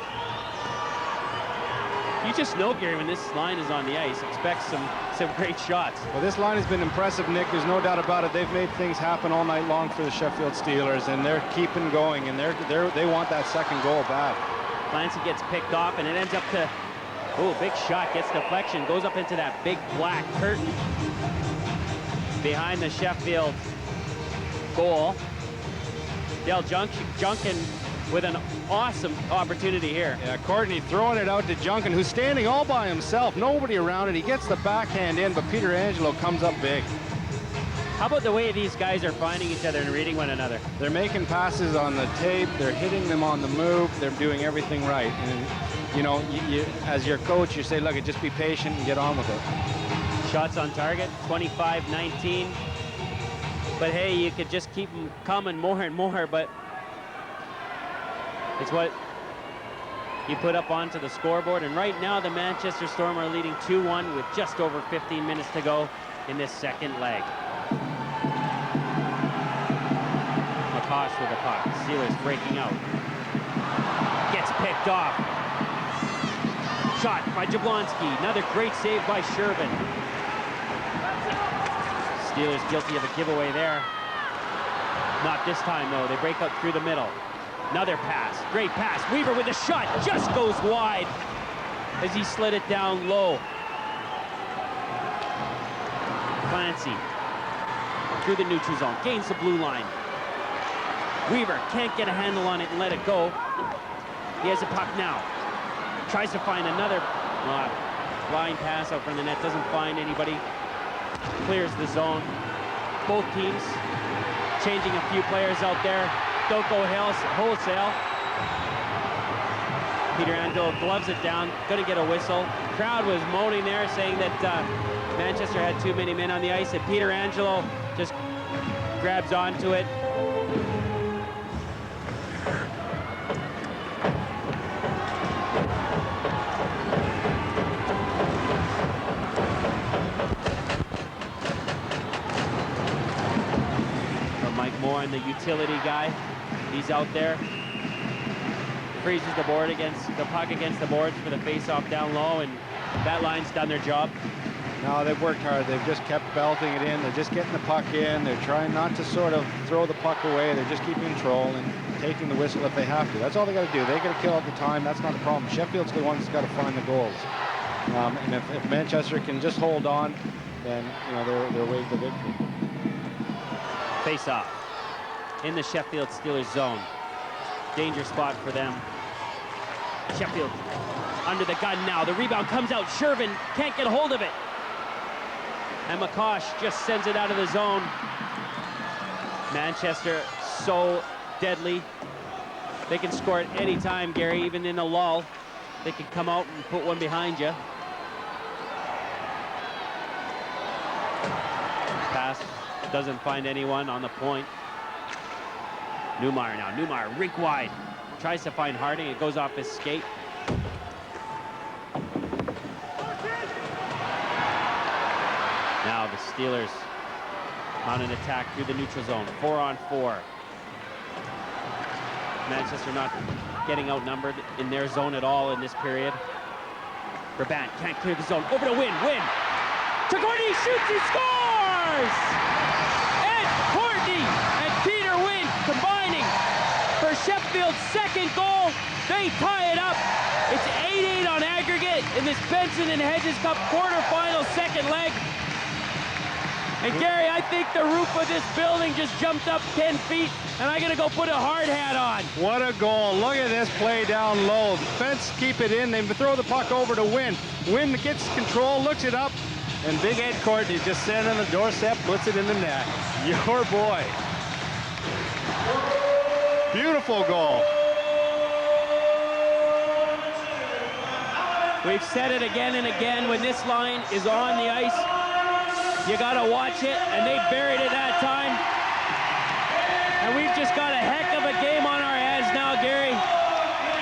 You just know, Gary, when this line is on the ice, expect some great shots. Well, this line has been impressive, Nick. There's no doubt about it. They've made things happen all night long for the Sheffield Steelers, and they're keeping going, and they want that second goal bad. Clancy gets picked off, and it ends up to, oh, big shot, gets deflection, goes up into that big black curtain behind the Sheffield goal. Dale Junkin with an awesome opportunity here. Yeah, Courtney throwing it out to Junkin, who's standing all by himself, nobody around it. He gets the backhand in, but Peter Angelo comes up big. How about the way these guys are finding each other and reading one another? They're making passes on the tape, they're hitting them on the move, they're doing everything right. And, you know, you as your coach, you say, look, just be patient and get on with it. Shots on target, 25-19. But hey, you could just keep them coming more and more, but it's what you put up onto the scoreboard. And right now, the Manchester Storm are leading 2-1 with just over 15 minutes to go in this second leg. McCosh with the puck. Steelers breaking out. Gets picked off. Shot by Jablonski. Another great save by Shervin. Steelers guilty of a giveaway there. Not this time, though. They break out through the middle. Another pass. Great pass. Weaver with a shot. Just goes wide as he slid it down low. Clancy through the neutral zone. Gains the blue line. Weaver can't get a handle on it and let it go. He has a puck now. Tries to find another line pass out from the net. Doesn't find anybody. Clears the zone. Both teams changing a few players out there. Don't go wholesale. Peter Angelo gloves it down. Gonna get a whistle. Crowd was moaning there, saying that Manchester had too many men on the ice, and Peter Angelo just grabs onto it. Moore, the utility guy, he's out there, freezes the puck against the boards for the face-off down low, and that line's done their job. No, they've worked hard. They've just kept belting it in. They're just getting the puck in. They're trying not to sort of throw the puck away. They're just keeping control and taking the whistle if they have to. That's all they got to do. They got to kill at the time. That's not the problem. Sheffield's the one that's got to find the goals. And if Manchester can just hold on, then they're way to victory. Face-off in the Sheffield Steelers zone. Danger spot for them. Sheffield under the gun now. The rebound comes out. Shervin can't get a hold of it. And McCosh just sends it out of the zone. Manchester so deadly. They can score at any time, Gary, even in a lull. They can come out and put one behind you. Pass doesn't find anyone on the point. Newmeyer now. Newmeyer rink wide. Tries to find Harding. It goes off his skate. Now the Steelers on an attack through the neutral zone. 4-on-4. Manchester not getting outnumbered in their zone at all in this period. Brabant can't clear the zone. Over to Wynn. Wynn. To Courtney. Shoots. He scores! Ed Courtney and Peter Wynn combining for Sheffield's second goal. They tie it up. It's 8-8 on aggregate in this Benson and Hedges Cup quarterfinal second leg. And Gary, I think the roof of this building just jumped up 10 feet, and I'm gonna go put a hard hat on. What a goal. Look at this play down low. The Fence keep it in. They throw the puck over to Wynn. Wynn gets control, looks it up, and big Ed Courtney just standing on the doorstep, puts it in the net. Your boy. Beautiful goal. We've said it again and again, when this line is on the ice, you gotta watch it, and they buried it that time. And we've just got a heck of a game on our hands now, Gary.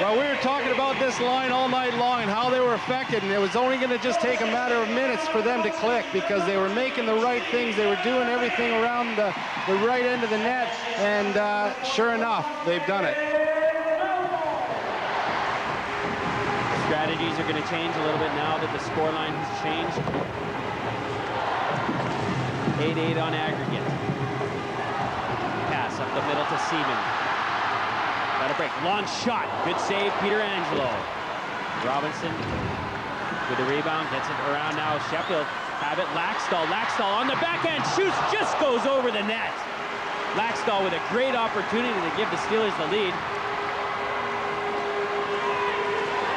Well, we were talking about this line all night long and how they were affected, and it was only going to just take a matter of minutes for them to click because they were making the right things. They were doing everything around the right end of the net, and sure enough, they've done it. Strategies are going to change a little bit now that the scoreline has changed. 8-8 on aggregate. Pass up the middle to Seaman. Got a break. Long shot. Good save, Peter Angelo. Robinson with the rebound. Gets it around now. Sheffield have it. Laxdal. Laxdal on the backhand. Shoots. Just goes over the net. Laxdal with a great opportunity to give the Steelers the lead.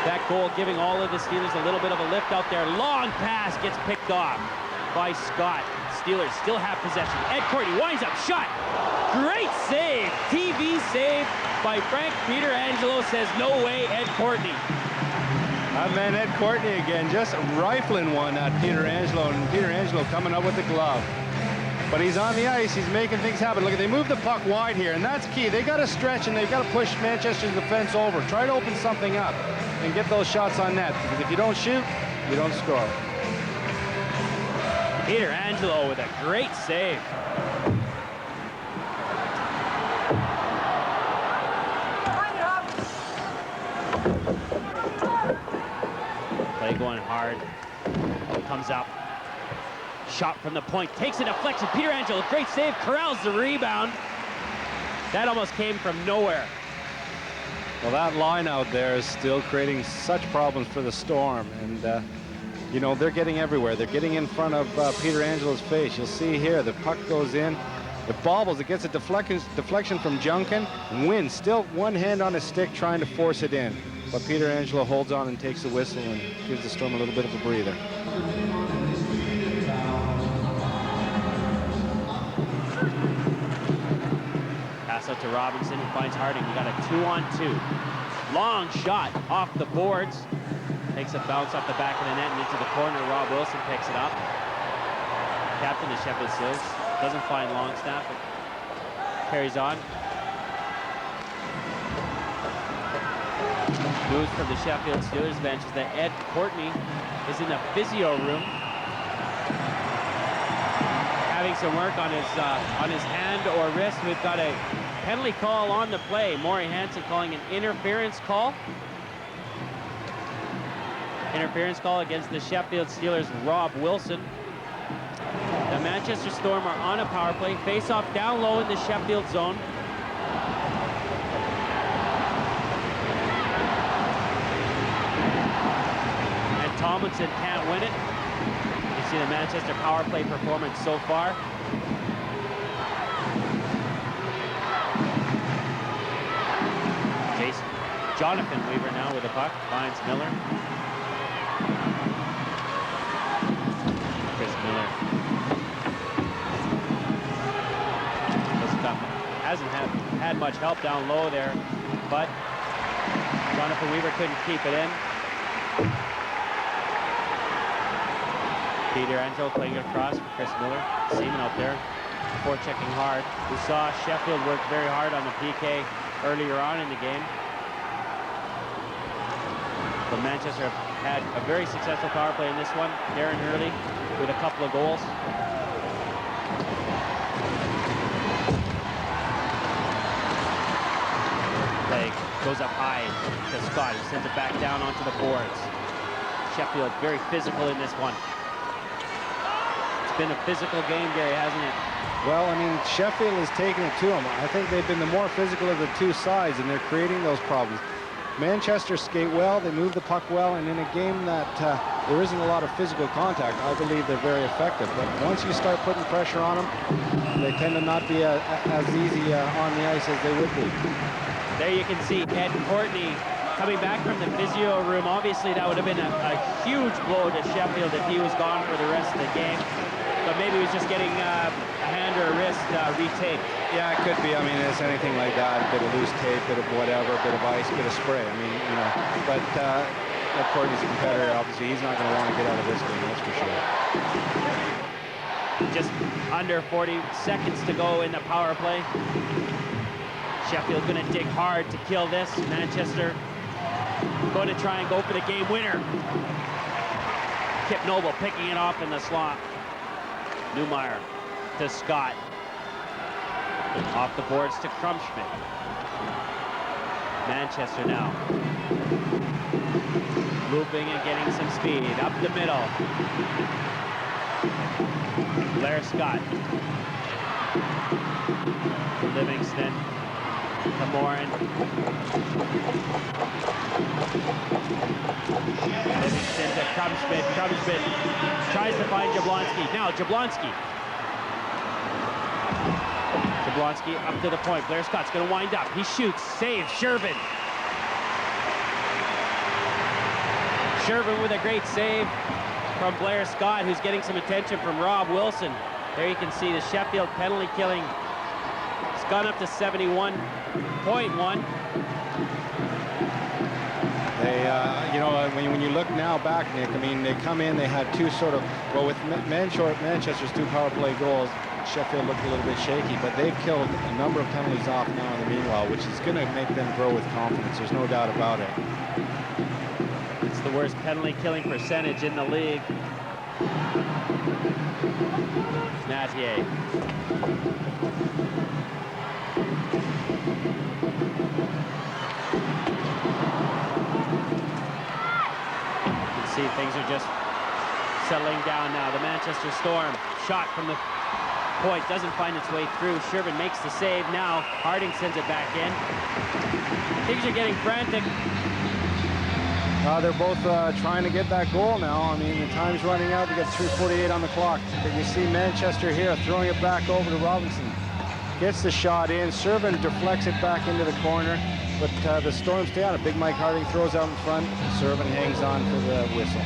That goal giving all of the Steelers a little bit of a lift out there. Long pass gets picked off by Scott. Steelers still have possession. Ed Courtney winds up. Shot. Great save. TV save by Frank Pietrangelo. Says no way, Ed Courtney. That man Ed Courtney again, just rifling one at Pietrangelo, and Pietrangelo coming up with the glove. But he's on the ice. He's making things happen. Look, they move the puck wide here, and that's key. They got to stretch and they've got to push Manchester's defense over. Try to open something up and get those shots on net. Because if you don't shoot, you don't score. Pietrangelo with a great save. Play going hard. Comes up. Shot from the point. Takes a deflection. Pietrangelo, great save. Corrals the rebound. That almost came from nowhere. Well, that line out there is still creating such problems for the Storm. And, you know, they're getting everywhere. They're getting in front of Pietrangelo's face. You'll see here, the puck goes in. It bobbles. It gets a deflection from Junkin and wins. Still one hand on his stick trying to force it in. But Pietrangelo holds on and takes the whistle and gives the Storm a little bit of a breather. Pass out to Robinson, who finds Harding. We got a 2-on-2. Long shot off the boards. Takes a bounce off the back of the net and into the corner. Rob Wilson picks it up. Captain of Sheffield Steelers. Doesn't find Longstaff, but carries on. News from the Sheffield Steelers bench is that Ed Courtney is in the physio room having some work on his hand or wrist. We've got a penalty call on the play. Maury Hansen calling an interference call. Interference call against the Sheffield Steelers' Rob Wilson. The Manchester Storm are on a power play. Face-off down low in the Sheffield zone. And Tomlinson can't win it. You see the Manchester power play performance so far. Jonathan Weaver now with the puck. Finds Miller. Chris Miller. Hasn't had much help down low there, but Jonathan Weaver couldn't keep it in. Pietrangelo playing it across for Chris Miller. Seaman out there, forechecking hard. We saw Sheffield work very hard on the PK earlier on in the game. But Manchester have had a very successful power play in this one. Darren Hurley with a couple of goals. Play goes up high to Scott. He sends it back down onto the boards. Sheffield very physical in this one. It's been a physical game, Gary, hasn't it? Well, I mean, Sheffield is taking it to them. I think they've been the more physical of the two sides, and they're creating those problems. Manchester skate well, they move the puck well, and in a game that there isn't a lot of physical contact, I believe they're very effective. But once you start putting pressure on them, they tend to not be as easy on the ice as they would be. There you can see Ed Courtney coming back from the physio room. Obviously, that would have been a huge blow to Sheffield if he was gone for the rest of the game. But maybe he was just getting a hand or a wrist retaped. Yeah, it could be. I mean, it's anything like that. A bit of loose tape, bit of whatever, bit of ice, bit of spray. I mean, you know. But Courtney's a competitor. Obviously, he's not going to want to get out of this game, that's for sure. Just under 40 seconds to go in the power play. Sheffield going to dig hard to kill this. Manchester going to try and go for the game winner. Kip Noble picking it off in the slot. Newmeyer to Scott. Off the boards to Krumschmidt. Manchester now. Looping and getting some speed. Up the middle. Blair Scott. Livingston. To Morin. Livingston to Krumschmidt. Krumschmidt tries to find Jablonski. Now Jablonski. Jablonski up to the point. Blair Scott's going to wind up. He shoots. Save. Shervin. Shervin with a great save from Blair Scott, who's getting some attention from Rob Wilson. There you can see the Sheffield penalty killing. It's gone up to 71.1. They, you know, when you look now back, Nick, I mean, they come in, they had two sort of, well, with Manchester's two power play goals, Sheffield looked a little bit shaky, but they've killed a number of penalties off now in the meanwhile, which is going to make them grow with confidence. There's no doubt about it. It's the worst penalty killing percentage in the league. Mathieu. See, things are just settling down now. The Manchester Storm shot from the point doesn't find its way through. Shervin makes the save now. Harding sends it back in. Things are getting frantic. They're both trying to get that goal now. I mean, the time's running out. We got 3:48 on the clock. But you see Manchester here throwing it back over to Robinson. Gets the shot in. Shervin deflects it back into the corner. But the Storm stay on it. Big Mike Harding throws out in front. Shervin hangs on for the whistle.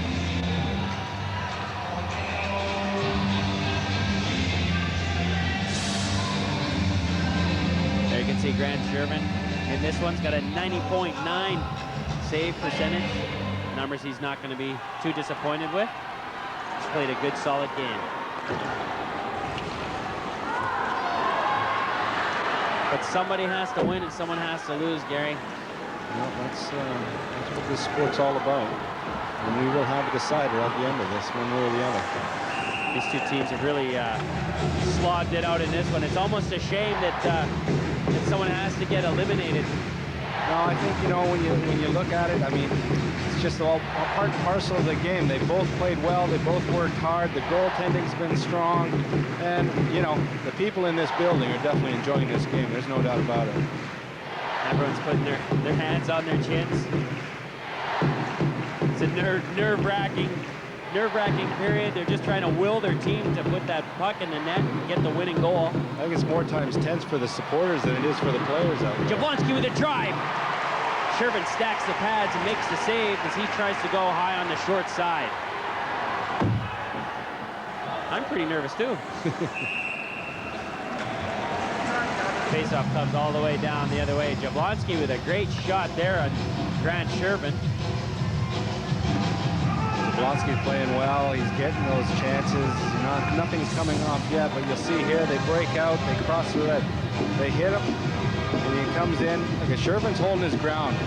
There you can see Grant Shervin. And this one's got a 90.9 save percentage. Numbers he's not going to be too disappointed with. He's played a good, solid game. But somebody has to win and someone has to lose, Gary. Well, that's what this sport's all about. And we will have a decider at the end of this, one way or the other. These two teams have really slogged it out in this one. It's almost a shame that, that someone has to get eliminated. No, I think, you know, when you look at it, I mean, it's just all part and parcel of the game. They both played well. They both worked hard. The goaltending's been strong. And, you know, the people in this building are definitely enjoying this game. There's no doubt about it. Everyone's putting their hands on their chins. It's a nerve-wracking period. They're just trying to will their team to put that puck in the net and get the winning goal. I think it's more times tense for the supporters than it is for the players out there. Jablonski with a drive. Shervin stacks the pads and makes the save as he tries to go high on the short side. I'm pretty nervous too. Faceoff comes all the way down the other way. Jablonski with a great shot there on Grant Shervin. Jablonski's playing well. He's getting those chances. Nothing's coming off yet, but you'll see here they break out, they cross the red, they hit him, and he comes in. Like Shervin's holding his ground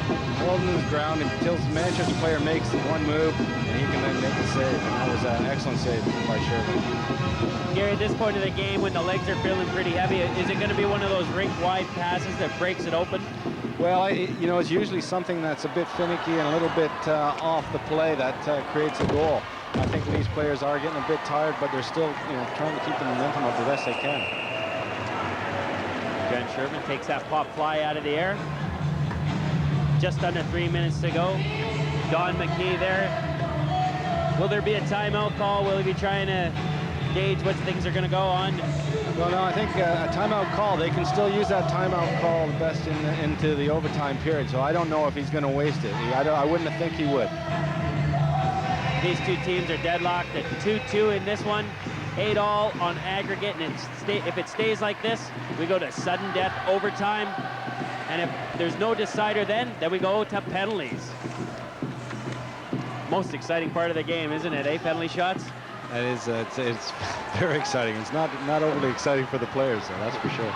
until the Manchester player makes one move, and he can then make a save. And that was an excellent save by Shervin. Gary, at this point of the game, when the legs are feeling pretty heavy, is it going to be one of those rink-wide passes that breaks it open? Well, you know, it's usually something that's a bit finicky and a little bit off the play that creates a goal. I think these players are getting a bit tired, but they're still, you know, trying to keep the momentum up the best they can. Grant Shervin takes that pop fly out of the air. Just under 3 minutes to go. Don McKee there. Will there be a timeout call? Will he be trying to gauge what things are going to go on? Well, no, I think a timeout call, they can still use that timeout call best into the overtime period, so I don't know if he's going to waste it. I wouldn't think he would. These two teams are deadlocked at 2-2 in this one. 8-all on aggregate, and if it stays like this, we go to sudden death overtime, and if there's no decider then we go to penalties. Most exciting part of the game, isn't it, eh? Penalty shots? That is, it's very exciting. It's not overly exciting for the players, though, that's for sure.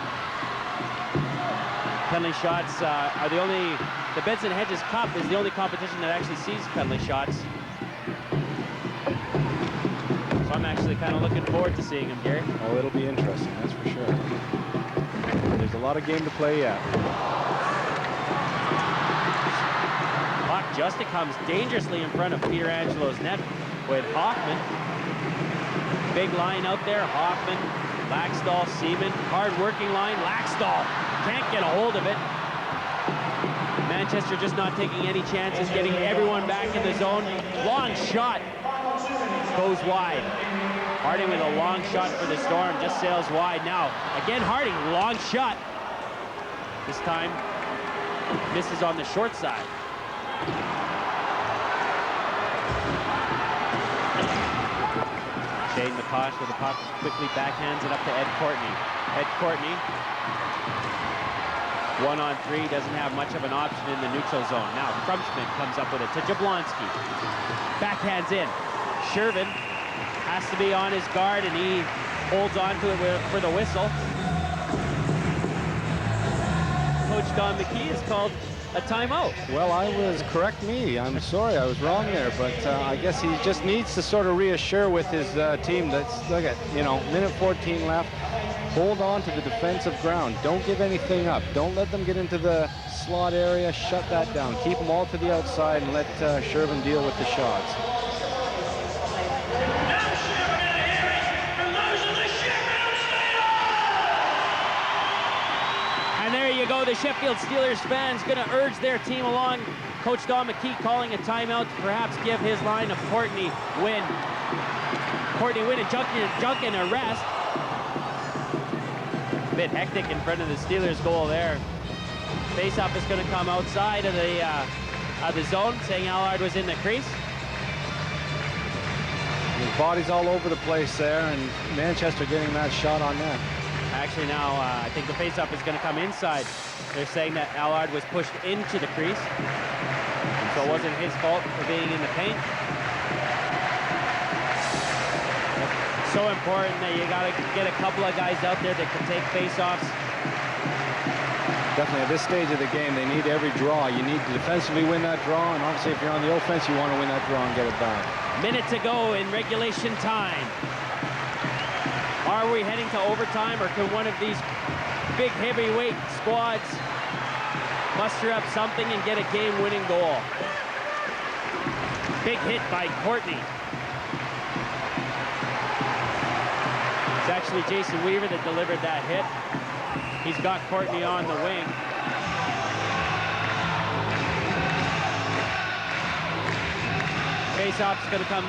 Penalty shots are the Benson Hedges Cup is the only competition that actually sees penalty shots. So I'm actually kind of looking forward to seeing them here. Oh, it'll be interesting, that's for sure. There's a lot of game to play yet. Puck just comes dangerously in front of Peter Angelo's net with Hoffman. Big line out there, Hoffman, Laxdal, Seaman, hard-working line, Laxdal can't get a hold of it. Manchester just not taking any chances, getting everyone back in the zone. Long shot goes wide. Harding with a long shot for the Storm, just sails wide now. Again, Harding, long shot. This time, misses on the short side. Shane McCosh with the puck, quickly backhands it up to Ed Courtney. Ed Courtney, 1-on-3, doesn't have much of an option in the neutral zone. Now, Krumschmidt comes up with it to Jablonski. Backhands in. Shervin has to be on his guard, and he holds on to it for the whistle. Coach Don McKee has called a timeout. Well, correct me. I'm sorry, I was wrong there, but I guess he just needs to sort of reassure with his team that's, look at, minute 14 left. Hold on to the defensive ground. Don't give anything up. Don't let them get into the slot area. Shut that down. Keep them all to the outside and let Shervin deal with the shots. And there you go, the Sheffield Steelers fans going to urge their team along. Coach Don McKee calling a timeout to perhaps give his line of Courtney Wynn and Junkin a rest. A bit hectic in front of the Steelers goal there. Faceoff is going to come outside of the zone, saying Allard was in the crease. His body's all over the place there, and Manchester getting that shot on net. Actually now, I think the faceoff is going to come inside. They're saying that Allard was pushed into the crease, so it wasn't his fault for being in the paint. It's so important that you got to get a couple of guys out there that can take faceoffs. Definitely at this stage of the game, they need every draw. You need to defensively win that draw, and obviously if you're on the offense, you want to win that draw and get it back. Minute to go in regulation time. Are we heading to overtime, or can one of these big heavyweight squads muster up something and get a game-winning goal? Big hit by Courtney. It's actually Jason Weaver that delivered that hit. He's got Courtney on the wing. Faceoff's going to come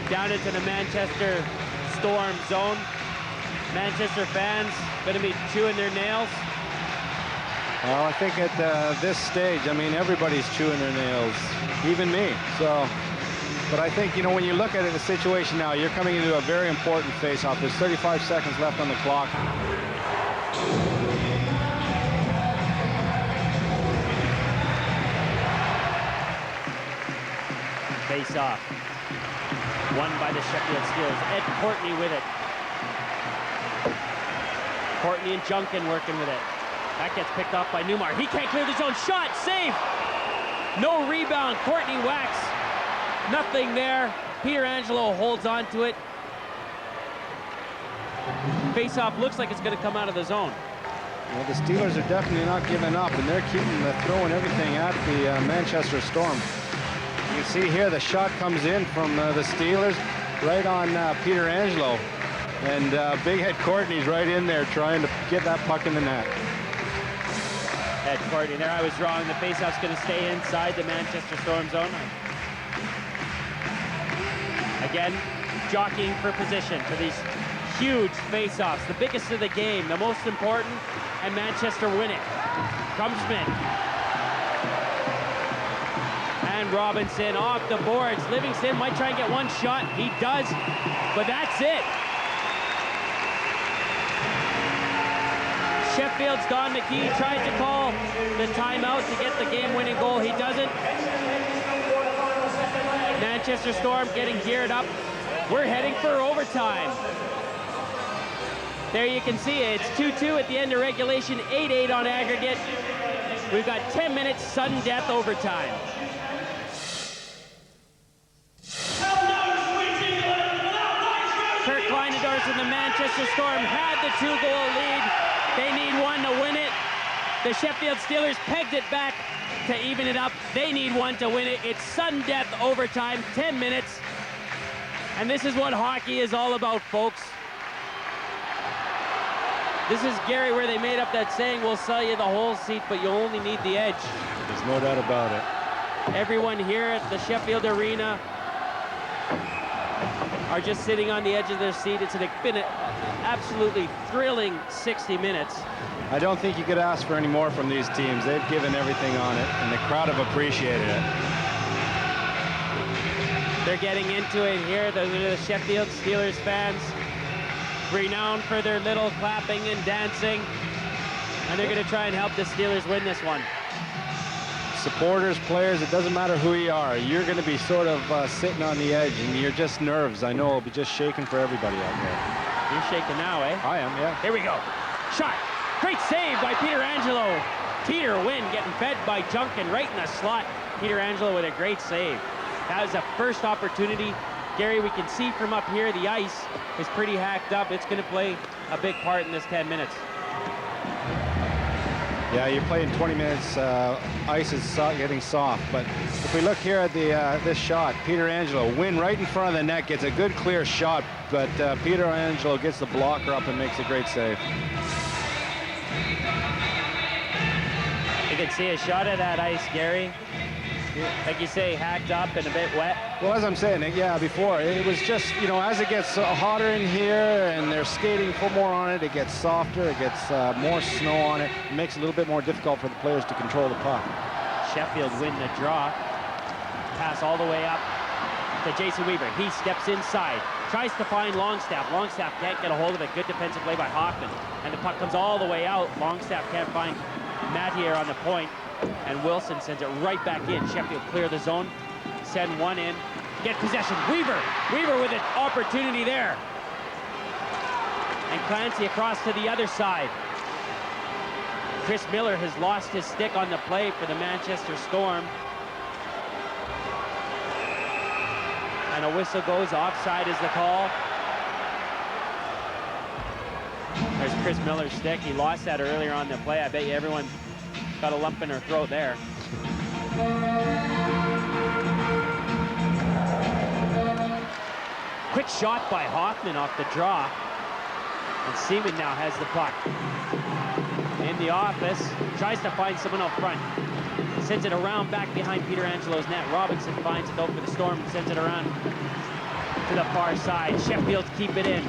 down into the Manchester Storm zone. Manchester fans going to be chewing their nails. Well, I think at this stage, I mean, everybody's chewing their nails, even me. So, but I think, when you look at it, the situation now, you're coming into a very important face-off. There's 35 seconds left on the clock. Face-off. Won by the Sheffield Steelers. Ed Courtney with it. Courtney and Junkin working with it. That gets picked off by Newmar. He can't clear the zone. Shot, save! No rebound. Courtney whacks. Nothing there. Peter Angelo holds on to it. Face-off looks like it's going to come out of the zone. Well, the Steelers are definitely not giving up, and they're throwing everything at the Manchester Storm. You can see here the shot comes in from the Steelers right on Peter Angelo. And Big Head Courtney's right in there trying to get that puck in the net. Ed Courtney there, I was wrong. The faceoff's going to stay inside the Manchester Storm zone. Again, jockeying for position for these huge faceoffs. The biggest of the game, the most important, and Manchester win it. Krumschmidt. And Robinson off the boards. Livingston might try and get one shot. He does, but that's it. Sheffield's Don McKee tried to call the timeout to get the game-winning goal. He doesn't. Manchester Storm getting geared up. We're heading for overtime. There you can see it. It's 2-2 at the end of regulation, 8-8 on aggregate. We've got 10 minutes, sudden death overtime. Kirk Kleinendorf and the Manchester Storm had the 2-goal lead. They need one to win it. The Sheffield Steelers pegged it back to even it up. They need one to win it. It's sudden death overtime, 10 minutes. And this is what hockey is all about, folks. This is, Gary, where they made up that saying, we'll sell you the whole seat, but you only need the edge. There's no doubt about it. Everyone here at the Sheffield Arena are just sitting on the edge of their seat. It's been an absolutely thrilling 60 minutes. I don't think you could ask for any more from these teams. They've given everything on it, and the crowd have appreciated it. They're getting into it here. Those are the Sheffield Steelers fans, renowned for their little clapping and dancing. And they're going to try and help the Steelers win this one. Supporters, players, it doesn't matter who you are. You're going to be sort of sitting on the edge, and you're just nerves. I know it'll be just shaking for everybody out there. You're shaking now, eh? I am, yeah. Here we go. Shot. Great save by Peter Angelo. Peter Wynn getting fed by Junkin right in the slot. Peter Angelo with a great save. That was a first opportunity. Gary, we can see from up here the ice is pretty hacked up. It's going to play a big part in this 10 minutes. Yeah, you're playing 20 minutes. Ice is getting soft. But if we look here at this shot, Peter Angelo, Wynn right in front of the net, gets a good clear shot. But Peter Angelo gets the blocker up and makes a great save. You can see a shot of that ice, Gary. Like you say, hacked up and a bit wet. Well, as I'm saying, yeah, before, it was just, you know, as it gets hotter in here and they're skating for more on it, it gets softer, it gets more snow on it. It makes it a little bit more difficult for the players to control the puck. Sheffield win the draw. Pass all the way up to Jason Weaver. He steps inside, tries to find Longstaff. Longstaff can't get a hold of it. Good defensive play by Hoffman. And the puck comes all the way out. Longstaff can't find Mathieu on the point. And Wilson sends it right back in. Sheffield clear the zone, send one in, get possession. Weaver with an opportunity there. And Clancy across to the other side. Chris Miller has lost his stick on the play for the Manchester Storm. And a whistle goes, offside is the call. There's Chris Miller's stick. He lost that earlier on the play. I bet you everyone got a lump in her throat there. Quick shot by Hoffman off the draw. And Seaman now has the puck. In the office, tries to find someone up front. Sends it around back behind Peter Angelo's net. Robinson finds it though for the Storm and sends it around to the far side. Sheffield keep it in.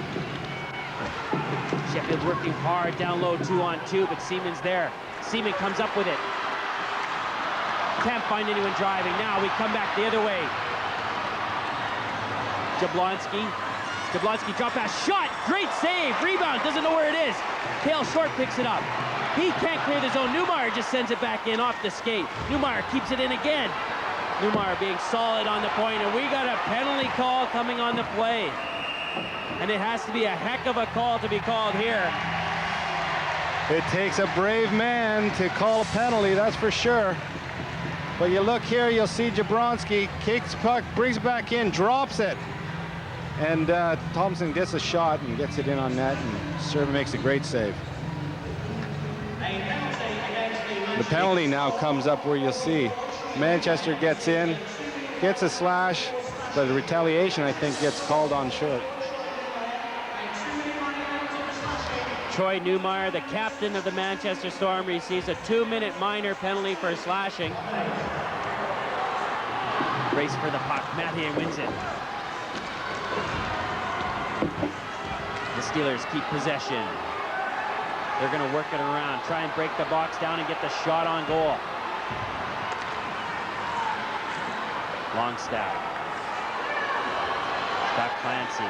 Sheffield working hard down low, 2-on-2, but Seaman's there. Seaman comes up with it. Can't find anyone driving. Now we come back the other way. Jablonski drop pass, shot, great save, rebound, doesn't know where it is. Cale Short picks it up. He can't clear the zone. Newmeyer just sends it back in off the skate. Newmeyer keeps it in again. Newmeyer being solid on the point, and we got a penalty call coming on the play. And it has to be a heck of a call to be called here. It takes a brave man to call a penalty, that's for sure. But you look here, you'll see Jablonski kicks the puck, brings it back in, drops it. And Thompson gets a shot and gets it in on net, and Serva makes a great save. The penalty now comes up where you'll see Manchester gets in, gets a slash, but the retaliation, I think, gets called on short. Troy Newmeyer, the captain of the Manchester Storm, receives a 2-minute minor penalty for slashing. Race for the puck. Mathieu wins it. The Steelers keep possession. They're going to work it around, try and break the box down and get the shot on goal. Longstaff. Got Clancy.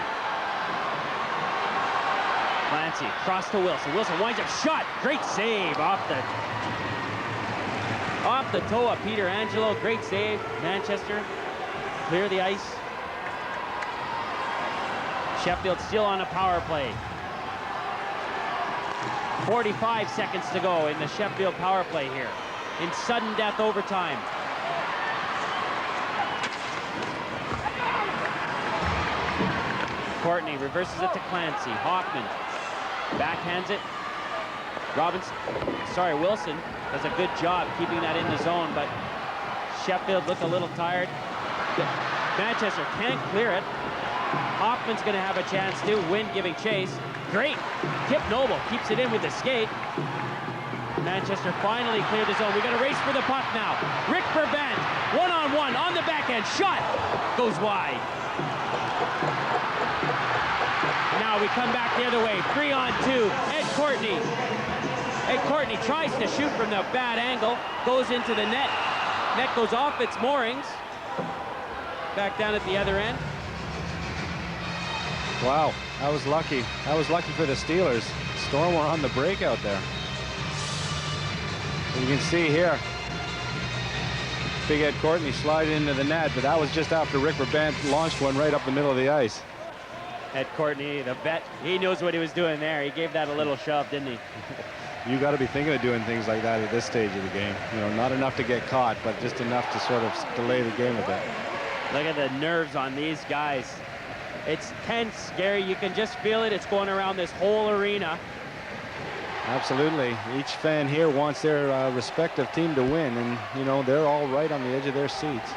Clancy cross to Wilson. Wilson winds up, shot, great save off the toe of Peter Angelo. Great save, Manchester. clear the ice. Sheffield still on a power play. 45 seconds to go in the Sheffield power play here. In sudden death overtime. Courtney reverses it to Clancy. Hoffman backhands it. Wilson does a good job keeping that in the zone, but Sheffield look a little tired. Manchester can't clear it. Hoffman's going to have a chance to. Wynn giving chase. Great. Kip Noble keeps it in with the skate. Manchester finally cleared the zone. We got a race for the puck now. Rick Brabant, one-on-one on the backhand. Shot goes wide. Now we come back the other way. 3-on-2. Ed Courtney. Ed Courtney tries to shoot from the bad angle. Goes into the net. Net goes off its moorings. Back down at the other end. Wow, that was lucky. That was lucky for the Steelers. Storm were on the break out there. You can see here, Big Ed Courtney slided into the net, but that was just after Rick Brabant launched one right up the middle of the ice. Ed Courtney, the vet, he knows what he was doing there. He gave that a little shove, didn't he? You got to be thinking of doing things like that at this stage of the game. You know, not enough to get caught, but just enough to sort of delay the game a bit. Look at the nerves on these guys. It's tense, Gary. You can just feel it. It's going around this whole arena. Absolutely. Each fan here wants their respective team to win, and, you know, they're all right on the edge of their seats.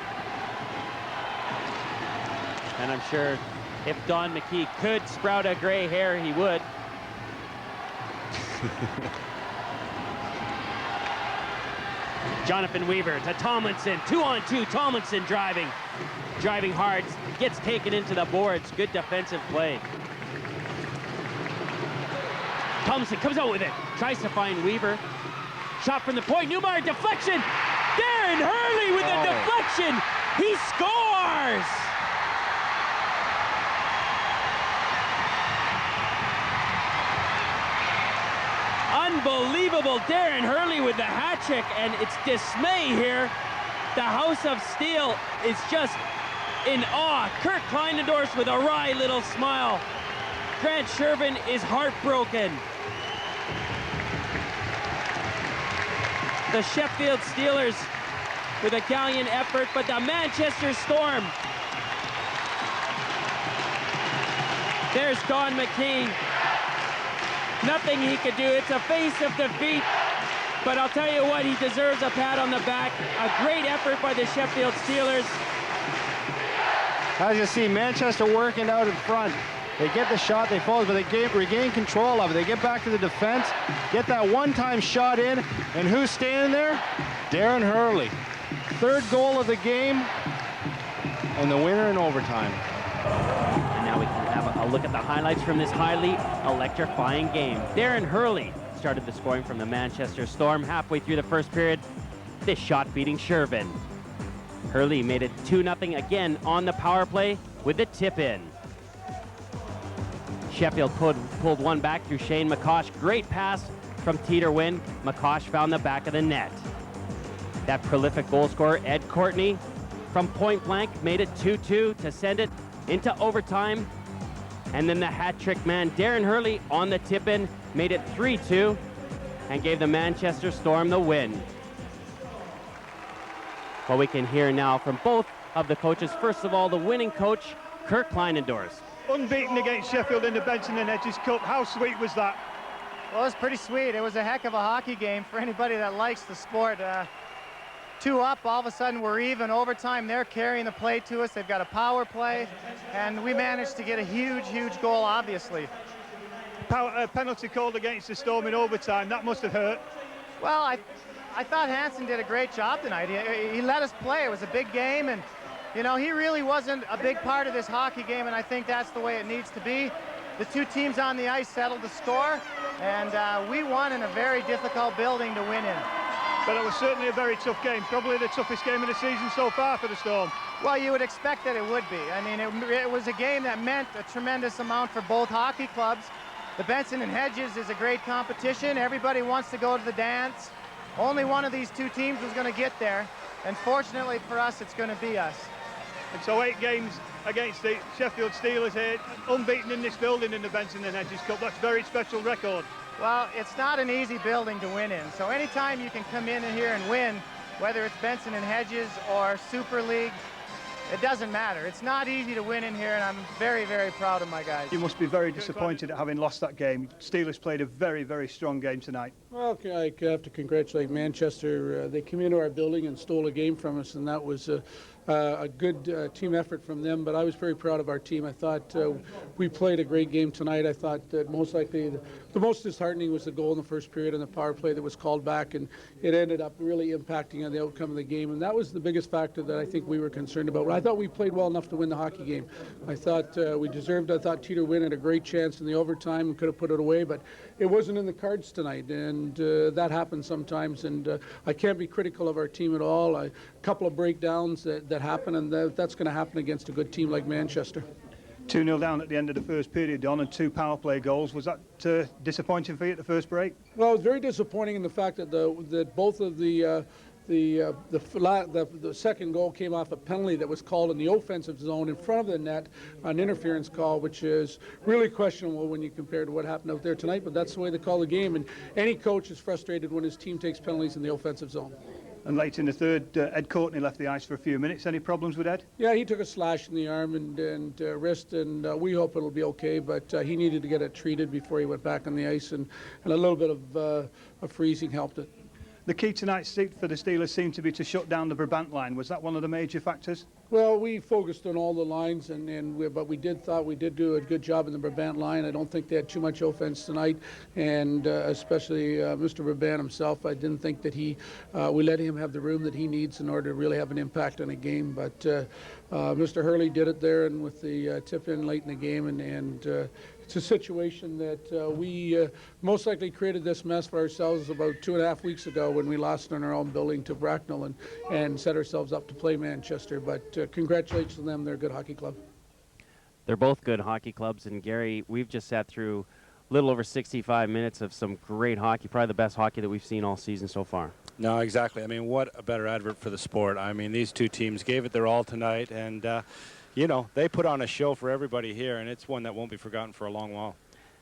And I'm sure if Don McKee could sprout a gray hair, he would. Jonathan Weaver to Tomlinson. 2-on-2. Tomlinson driving hard. Gets taken into the boards. Good defensive play. Tomlinson comes out with it. Tries to find Weaver. Shot from the point. Newmeyer deflection. Darren Hurley with a deflection. He scores. Unbelievable. Darren Hurley with the hat trick, and it's dismay here. The House of Steel is just in awe. Kirk Kleinendorf with a wry little smile. Grant Shervin is heartbroken. The Sheffield Steelers with a gallant effort, but the Manchester Storm. There's Don McKee. Nothing he could do. It's a face of defeat. But I'll tell you what, he deserves a pat on the back. A great effort by the Sheffield Steelers. As you see, Manchester working out in front. They get the shot, they fall, but they regain control of it. They get back to the defense, get that one-time shot in, and who's standing there? Darren Hurley. Third goal of the game, and the winner in overtime. And now we can have a look at the highlights from this highly electrifying game. Darren Hurley started the scoring from the Manchester Storm halfway through the first period. This shot beating Shervin. Hurley made it 2-0 again on the power play with a tip-in. Sheffield pulled one back through Shane McCosh. Great pass from Teeter Wynn. McCosh found the back of the net. That prolific goal scorer, Ed Courtney, from point blank, made it 2-2 to send it into overtime. And then the hat-trick man, Darren Hurley, on the tip-in, made it 3-2 and gave the Manchester Storm the win. Well, we can hear now from both of the coaches. First of all, the winning coach, Kirk Kleinendorf. Unbeaten against Sheffield in the Benson and Hedges Cup. How sweet was that? Well, it was pretty sweet. It was a heck of a hockey game for anybody that likes the sport. 2 up, all of a sudden we're even. Overtime, they're carrying the play to us. They've got a power play, and we managed to get a huge, huge goal, obviously. Penalty called against the Storm in overtime. That must have hurt. Well, I thought Hansen did a great job tonight. He let us play. It was a big game, and you know, he really wasn't a big part of this hockey game, and I think that's the way it needs to be. The two teams on the ice settled the score, and we won in a very difficult building to win in. But it was certainly a very tough game, probably the toughest game of the season so far for the Storm. Well, you would expect that it would be. I mean, it was a game that meant a tremendous amount for both hockey clubs. The Benson and Hedges is a great competition. Everybody wants to go to the dance. Only one of these two teams was going to get there, and fortunately for us, it's going to be us. And so 8 games against the Sheffield Steelers here, unbeaten in this building in the Benson and Hedges Cup. That's a very special record. Well, it's not an easy building to win in. So anytime you can come in here and win, whether it's Benson and Hedges or Super League, it doesn't matter. It's not easy to win in here, and I'm very, very proud of my guys. You must be very disappointed at having lost that game. Steelers played a very, very strong game tonight. Well, I have to congratulate Manchester. They came into our building and stole a game from us, and that was a good team effort from them. But I was very proud of our team. I thought we played a great game tonight. I thought that most likely the most disheartening was the goal in the first period and the power play that was called back, and it ended up really impacting on the outcome of the game. And that was the biggest factor that I think we were concerned about. I thought we played well enough to win the hockey game. I thought we deserved. I thought Teeter Wynn had a great chance in the overtime and could have put it away, but it wasn't in the cards tonight, and that happens sometimes. And I can't be critical of our team at all. A couple of breakdowns that happen, and that's going to happen against a good team like Manchester. 2-0 down at the end of the first period, Don, and 2 power play goals. Was that disappointing for you at the first break? Well, it was very disappointing in the fact that that both of the second goal came off a penalty that was called in the offensive zone in front of the net, an interference call, which is really questionable when you compare to what happened out there tonight, but that's the way they call the game, and any coach is frustrated when his team takes penalties in the offensive zone. And late in the third, Ed Courtney left the ice for a few minutes. Any problems with Ed? Yeah, he took a slash in the arm and wrist, and we hope it'll be okay, but he needed to get it treated before he went back on the ice, and a little bit of freezing helped it. The key tonight for the Steelers seemed to be to shut down the Brabant line. Was that one of the major factors? Well, we focused on all the lines, but we did do a good job in the Brabant line. I don't think they had too much offense tonight, and especially Mr. Brabant himself. I didn't think that we let him have the room that he needs in order to really have an impact on a game. But Mr. Hurley did it there, and with the tip in late in the game, and it's a situation that we most likely created this mess for ourselves about 2.5 weeks ago when we lost in our own building to Bracknell and set ourselves up to play Manchester. But congratulations to them. They're a good hockey club. They're both good hockey clubs, and Gary, we've just sat through a little over 65 minutes of some great hockey, probably the best hockey that we've seen all season so far. No, exactly. I mean, what a better advert for the sport. I mean, these two teams gave it their all tonight, and you know, they put on a show for everybody here, and it's one that won't be forgotten for a long while.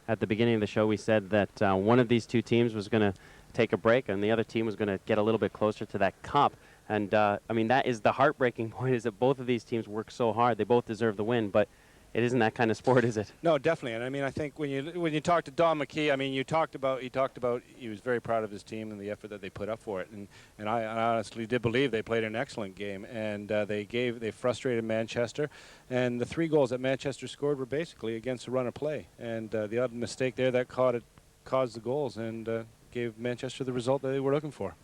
At the beginning of the show, we said that one of these two teams was going to take a break, and the other team was going to get a little bit closer to that cup. And, I mean, that is the heartbreaking point, is that both of these teams work so hard. They both deserve the win, but it isn't that kind of sport, is it? No, definitely. And I mean, I think when you talk to Don McKee, I mean, he talked about he was very proud of his team and the effort that they put up for it. And I honestly did believe they played an excellent game, and they frustrated Manchester. And the 3 goals that Manchester scored were basically against the run of play. And the other mistake there that caused the goals and gave Manchester the result that they were looking for.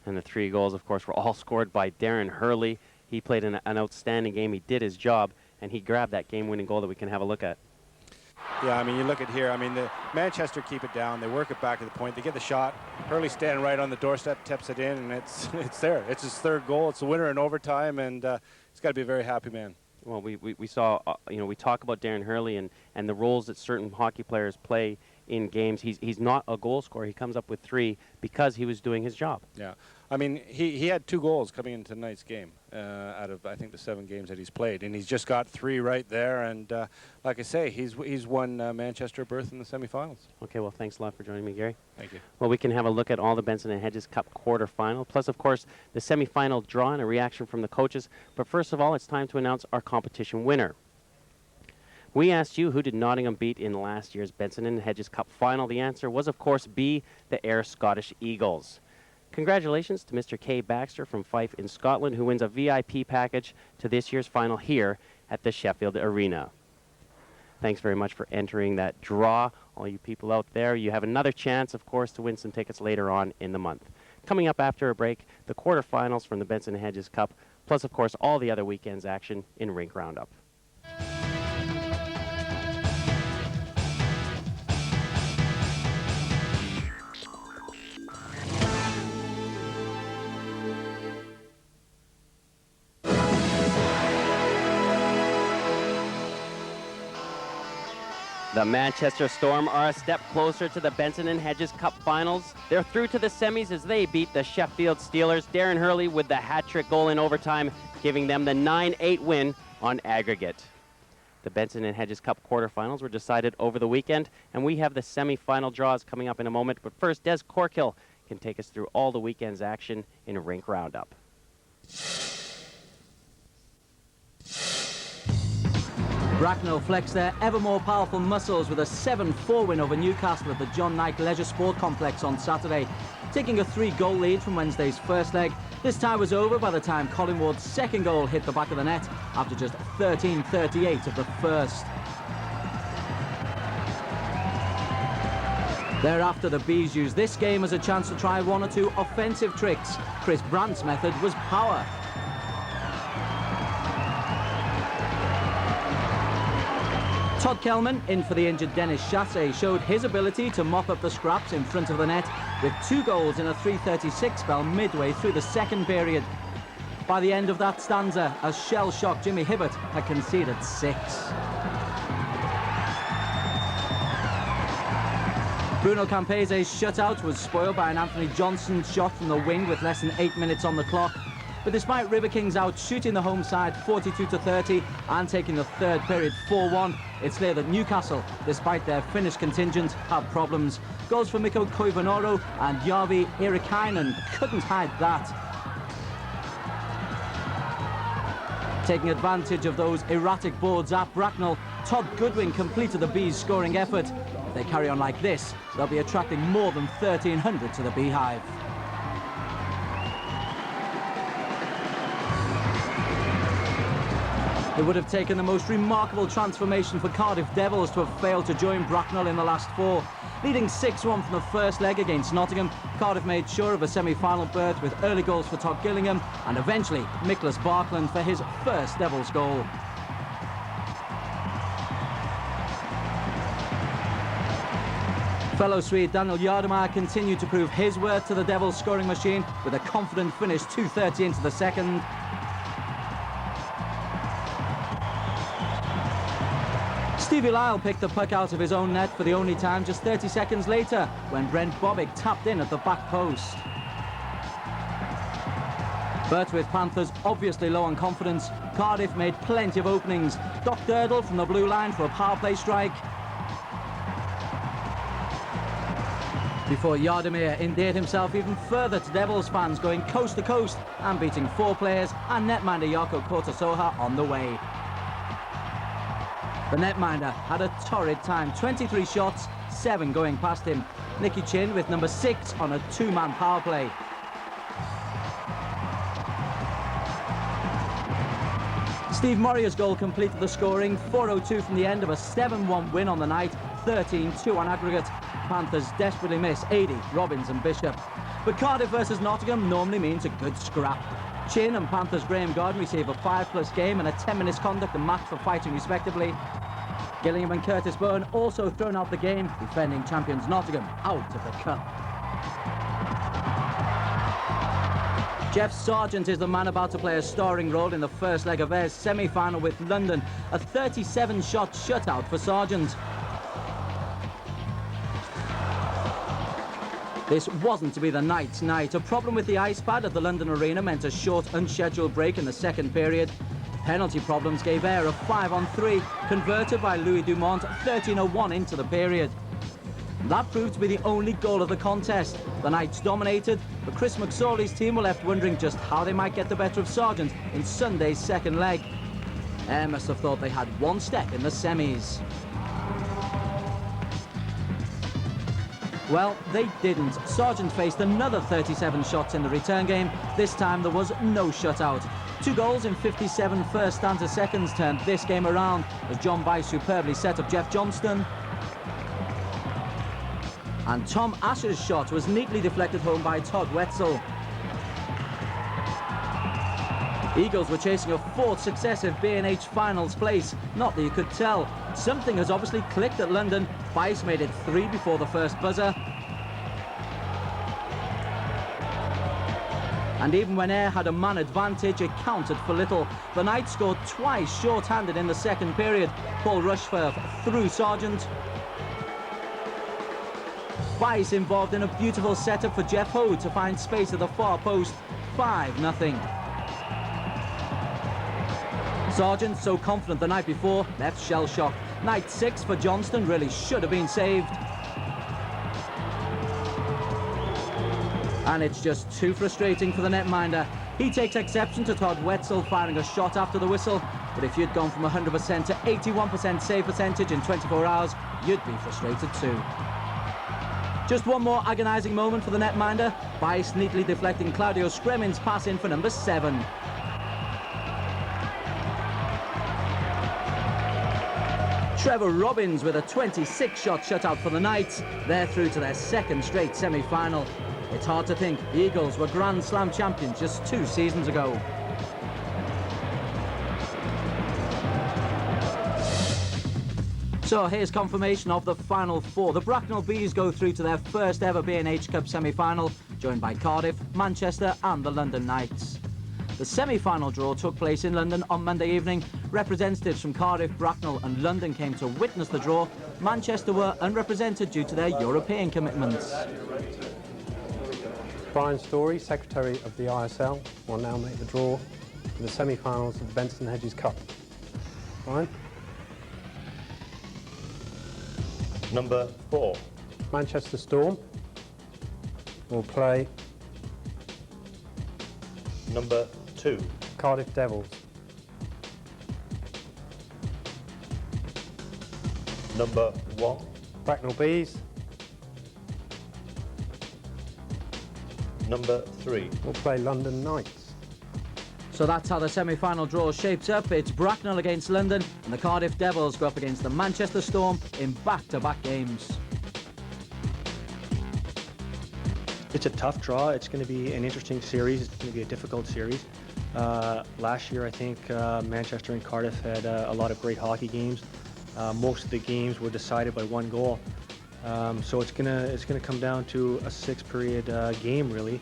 And the 3 goals, of course, were all scored by Darren Hurley. He played an outstanding game. He did his job, and he grabbed that game-winning goal that we can have a look at. Yeah, I mean, you look at here. I mean, the Manchester keep it down. They work it back to the point. They get the shot. Hurley standing right on the doorstep, taps it in, and it's there. It's his 3rd goal. It's the winner in overtime, and he's got to be a very happy man. Well, we saw, you know, we talk about Darren Hurley and the roles that certain hockey players play in games. He's not a goal scorer. He comes up with 3 because he was doing his job. Yeah. I mean, he had 2 goals coming into tonight's game out of, I think, the 7 games that he's played. And he's just got 3 right there. And like I say, he's won Manchester a berth in the semifinals. Okay, well, thanks a lot for joining me, Gary. Thank you. Well, we can have a look at all the Benson and Hedges Cup quarterfinal, plus, of course, the semifinal draw and a reaction from the coaches. But first of all, it's time to announce our competition winner. We asked you, who did Nottingham beat in last year's Benson and Hedges Cup final? The answer was, of course, B, the Ayr Scottish Eagles. Congratulations to Mr. Kay Baxter from Fife in Scotland, who wins a VIP package to this year's final here at the Sheffield Arena. Thanks very much for entering that draw. All you people out there, you have another chance, of course, to win some tickets later on in the month. Coming up after a break, the quarterfinals from the Benson and Hedges Cup, plus, of course, all the other weekend's action in Rink Roundup. The Manchester Storm are a step closer to the Benson and Hedges Cup finals. They're through to the semis as they beat the Sheffield Steelers. Darren Hurley with the hat-trick goal in overtime, giving them the 9-8 win on aggregate. The Benson and Hedges Cup quarterfinals were decided over the weekend, and we have the semi-final draws coming up in a moment. But first, Des Corkill can take us through all the weekend's action in Rink Roundup. Bracknell flex their ever more powerful muscles with a 7-4 win over Newcastle at the John Knight Leisure Sport Complex on Saturday. Taking a 3-goal lead from Wednesday's first leg, this tie was over by the time Colin Ward's second goal hit the back of the net after just 13:38 of the first. Thereafter, the Bees used this game as a chance to try one or two offensive tricks. Chris Brandt's method was power. Todd Kelman, in for the injured Dennis Chassé, showed his ability to mop up the scraps in front of the net with 2 goals in a 3:36 spell midway through the second period. By the end of that stanza, a shell-shocked Jimmy Hibbert had conceded 6. Bruno Campese's shutout was spoiled by an Anthony Johnson shot from the wing with less than 8 minutes on the clock. But despite River Kings out shooting the home side 42-30 and taking the third period 4-1, it's clear that Newcastle, despite their Finnish contingent, have problems. Goals for Mikko Koivunaho and Jarvi Irikainen couldn't hide that. Taking advantage of those erratic boards at Bracknell, Todd Goodwin completed the Bees' scoring effort. If they carry on like this, they'll be attracting more than 1,300 to the Beehive. It would have taken the most remarkable transformation for Cardiff Devils to have failed to join Bracknell in the last 4. Leading 6-1 from the first leg against Nottingham, Cardiff made sure of a semi-final berth with early goals for Todd Gillingham and eventually Nicholas Barkland for his first Devils goal. Fellow Swede Daniel Jardemeyer continued to prove his worth to the Devils scoring machine with a confident finish 2:30 into the second. Stevie Lyle picked the puck out of his own net for the only time just 30 seconds later when Brent Bobick tapped in at the back post. But with Panthers obviously low on confidence, Cardiff made plenty of openings. Doc Durdle from the blue line for a power play strike. Before Jardemeyer endeared himself even further to Devils fans, going coast to coast and beating 4 players and netminder Jarkko Kortasoha on the way. The netminder had a torrid time, 23 shots, 7 going past him. Nicky Chin with number 6 on a 2-man power play. Steve Morrier's goal completed the scoring, 4:02 from the end of a 7-1 win on the night, 13-2 on aggregate. Panthers desperately miss Adey, Robbins and Bishop. But Cardiff versus Nottingham normally means a good scrap. Chin and Panthers' Graham Gordon receive a 5+ game and a 10 minutes conduct and match for fighting respectively. Gillingham and Curtis Bowen also thrown out the game, defending champions Nottingham out of the cup. Jeff Sargent is the man about to play a starring role in the first leg of their semi-final with London, a 37-shot shutout for Sargent. This wasn't to be the night's night. A problem with the ice pad at the London Arena meant a short, unscheduled break in the second period. Penalty problems gave Ayr a 5-on-3, converted by Louis Dumont 13:01 into the period. That proved to be the only goal of the contest. The Knights dominated, but Chris McSorley's team were left wondering just how they might get the better of Sargent in Sunday's second leg. Ayr must have thought they had one step in the semis. Well, they didn't. Sargent faced another 37 shots in the return game. This time there was no shutout. 2 goals in 57 first stanza seconds turned this game around as John Bice superbly set up Jeff Johnston. And Tom Asher's shot was neatly deflected home by Todd Wetzel. Eagles were chasing a 4th successive B&H finals place. Not that you could tell. Something has obviously clicked at London. Bice made it 3 before the first buzzer. And even when Ayr had a man advantage, it counted for little. The Knights scored twice short-handed in the second period. Paul Rushforth through Sargent. Bice involved in a beautiful setup for Jeff Howe to find space at the far post. 5-0. Sargent, so confident the night before, left shell-shocked. Night 6 for Johnston really should have been saved. And it's just too frustrating for the netminder. He takes exception to Todd Wetzel firing a shot after the whistle, but if you'd gone from 100% to 81% save percentage in 24 hours, you'd be frustrated too. Just one more agonising moment for the netminder. Bice neatly deflecting Claudio Scremin's pass in for number 7. Trevor Robbins with a 26-shot shutout for the Knights. They're through to their second straight semi-final. It's hard to think the Eagles were Grand Slam champions just 2 seasons ago. So here's confirmation of the Final 4. The Bracknell Bees go through to their first ever B&H Cup semi-final, joined by Cardiff, Manchester and the London Knights. The semi-final draw took place in London on Monday evening. Representatives from Cardiff, Bracknell and London came to witness the draw. Manchester were unrepresented due to their European commitments. Brian Story, Secretary of the ISL, will now make the draw for the semi-finals of the Benson Hedges Cup. Brian? Number 4. Manchester Storm will play Number 2. Cardiff Devils. Number 1. Bracknell Bees Number 3. will play London Knights. So that's how the semi-final draw shapes up. It's Bracknell against London, and the Cardiff Devils go up against the Manchester Storm in back-to-back games. It's a tough draw. It's going to be an interesting series. It's going to be a difficult series. Last year, I think Manchester and Cardiff had a lot of great hockey games. Most of the games were decided by 1 goal. So it's gonna come down to a 6-period game really,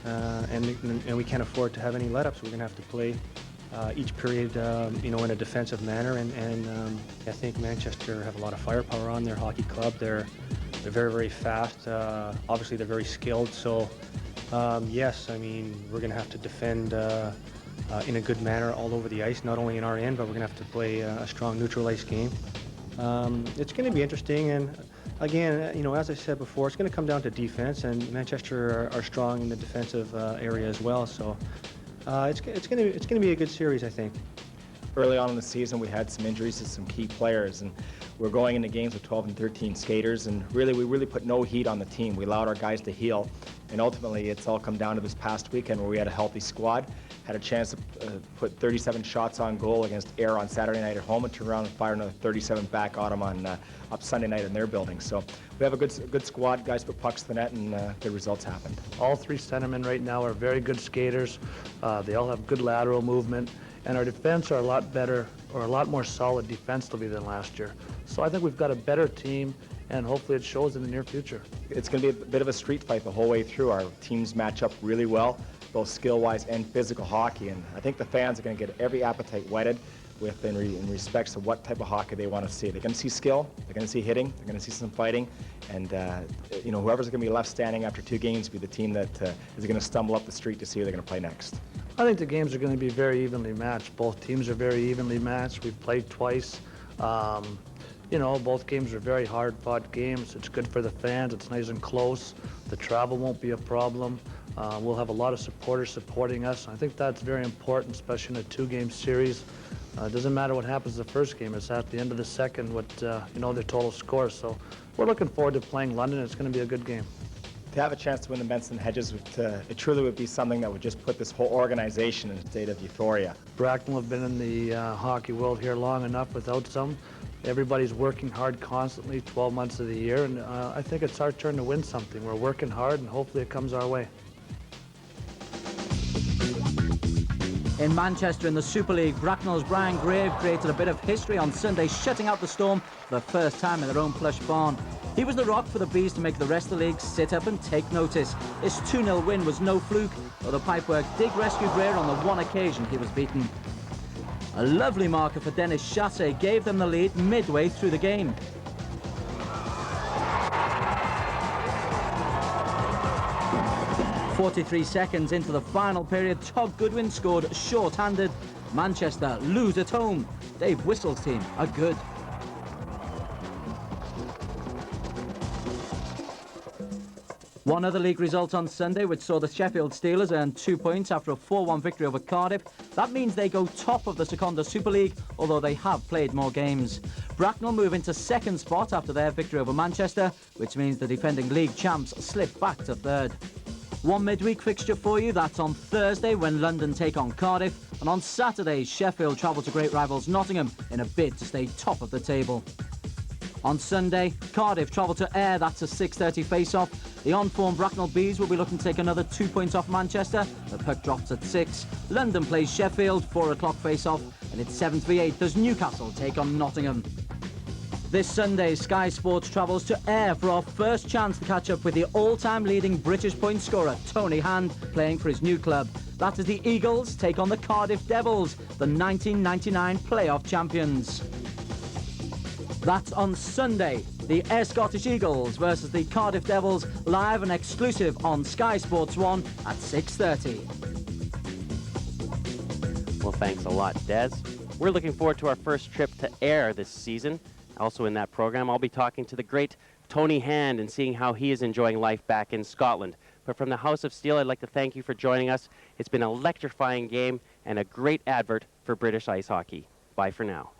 and we can't afford to have any let-ups. We're gonna have to play each period, in a defensive manner. And I think Manchester have a lot of firepower on their hockey club. They're very, very fast. Obviously, they're very skilled. So yes, I mean we're gonna have to defend in a good manner all over the ice, not only in our end, but we're gonna have to play a strong neutral ice game. It's gonna be interesting, and again, as I said before, it's going to come down to defense, and Manchester are strong in the defensive area as well. So it's going to be a good series, I think. Early on in the season, we had some injuries to some key players, and we're going into games with 12 and 13 skaters, and we really put no heat on the team. We allowed our guys to heal, and ultimately it's all come down to this past weekend where we had a healthy squad, had a chance to put 37 shots on goal against Ayr on Saturday night at home, and turn around and fire another 37 back on them up Sunday night in their building. So we have a good squad. Guys put pucks to the net, and good results happened. All 3 centermen right now are very good skaters. They all have good lateral movement, and our defense are a lot better, or a lot more solid defensively than last year. So I think we've got a better team, and hopefully it shows in the near future. It's going to be a bit of a street fight the whole way through. Our teams match up really well, both skill-wise and physical hockey, and I think the fans are going to get every appetite whetted in respects to what type of hockey they want to see. They're going to see skill, they're going to see hitting, they're going to see some fighting, and whoever's going to be left standing after 2 games will be the team that is going to stumble up the street to see who they're going to play next. I think the games are going to be very evenly matched. Both teams are very evenly matched. We've played twice. Both games are very hard-fought games. It's good for the fans. It's nice and close. The travel won't be a problem. We'll have a lot of supporters supporting us. I think that's very important, especially in a 2-game series. It doesn't matter what happens the first game. It's at the end of the second what their total score. So we're looking forward to playing London. It's going to be a good game. To have a chance to win the Benson Hedges, it truly would be something that would just put this whole organization in a state of euphoria. Bracknell have been in the hockey world here long enough without some. Everybody's working hard constantly 12 months of the year, and I think it's our turn to win something. We're working hard, and hopefully it comes our way. In Manchester in the Super League, Bracknell's Brian Grave created a bit of history on Sunday, shutting out the Storm for the first time in their own plush barn. He was the rock for the Bees to make the rest of the league sit up and take notice. His 2-0 win was no fluke, though the pipework did rescue Grave on the one occasion he was beaten. A lovely marker for Dennis Chassé gave them the lead midway through the game. "43 seconds into the final period, Todd Goodwin scored short-handed. Manchester lose at home. Dave Whistle's team are good. One other league result on Sunday, which saw the Sheffield Steelers earn 2 points after a 4-1 victory over Cardiff. That means they go top of the Secunda Super League, although they have played more games. Bracknell move into second spot after their victory over Manchester, which means the defending league champs slip back to third. One midweek fixture for you, that's on Thursday when London take on Cardiff, and on Saturday Sheffield travel to great rivals Nottingham in a bid to stay top of the table. On Sunday, Cardiff travel to Ayr, that's a 6:30 face-off. The on-form Bracknell Bees will be looking to take another 2 points off Manchester. The puck drops at 6. London plays Sheffield, 4 o'clock face-off, and it's 7:38 as Newcastle take on Nottingham. This Sunday, Sky Sports travels to Ayr for our first chance to catch up with the all-time leading British point scorer, Tony Hand, playing for his new club. That is the Eagles take on the Cardiff Devils, the 1999 playoff champions. That's on Sunday, the Ayr Scottish Eagles versus the Cardiff Devils, live and exclusive on Sky Sports 1 at 6:30. Well, thanks a lot, Des. We're looking forward to our first trip to Ayr this season. Also in that program, I'll be talking to the great Tony Hand and seeing how he is enjoying life back in Scotland. But from the House of Steel, I'd like to thank you for joining us. It's been an electrifying game and a great advert for British ice hockey. Bye for now.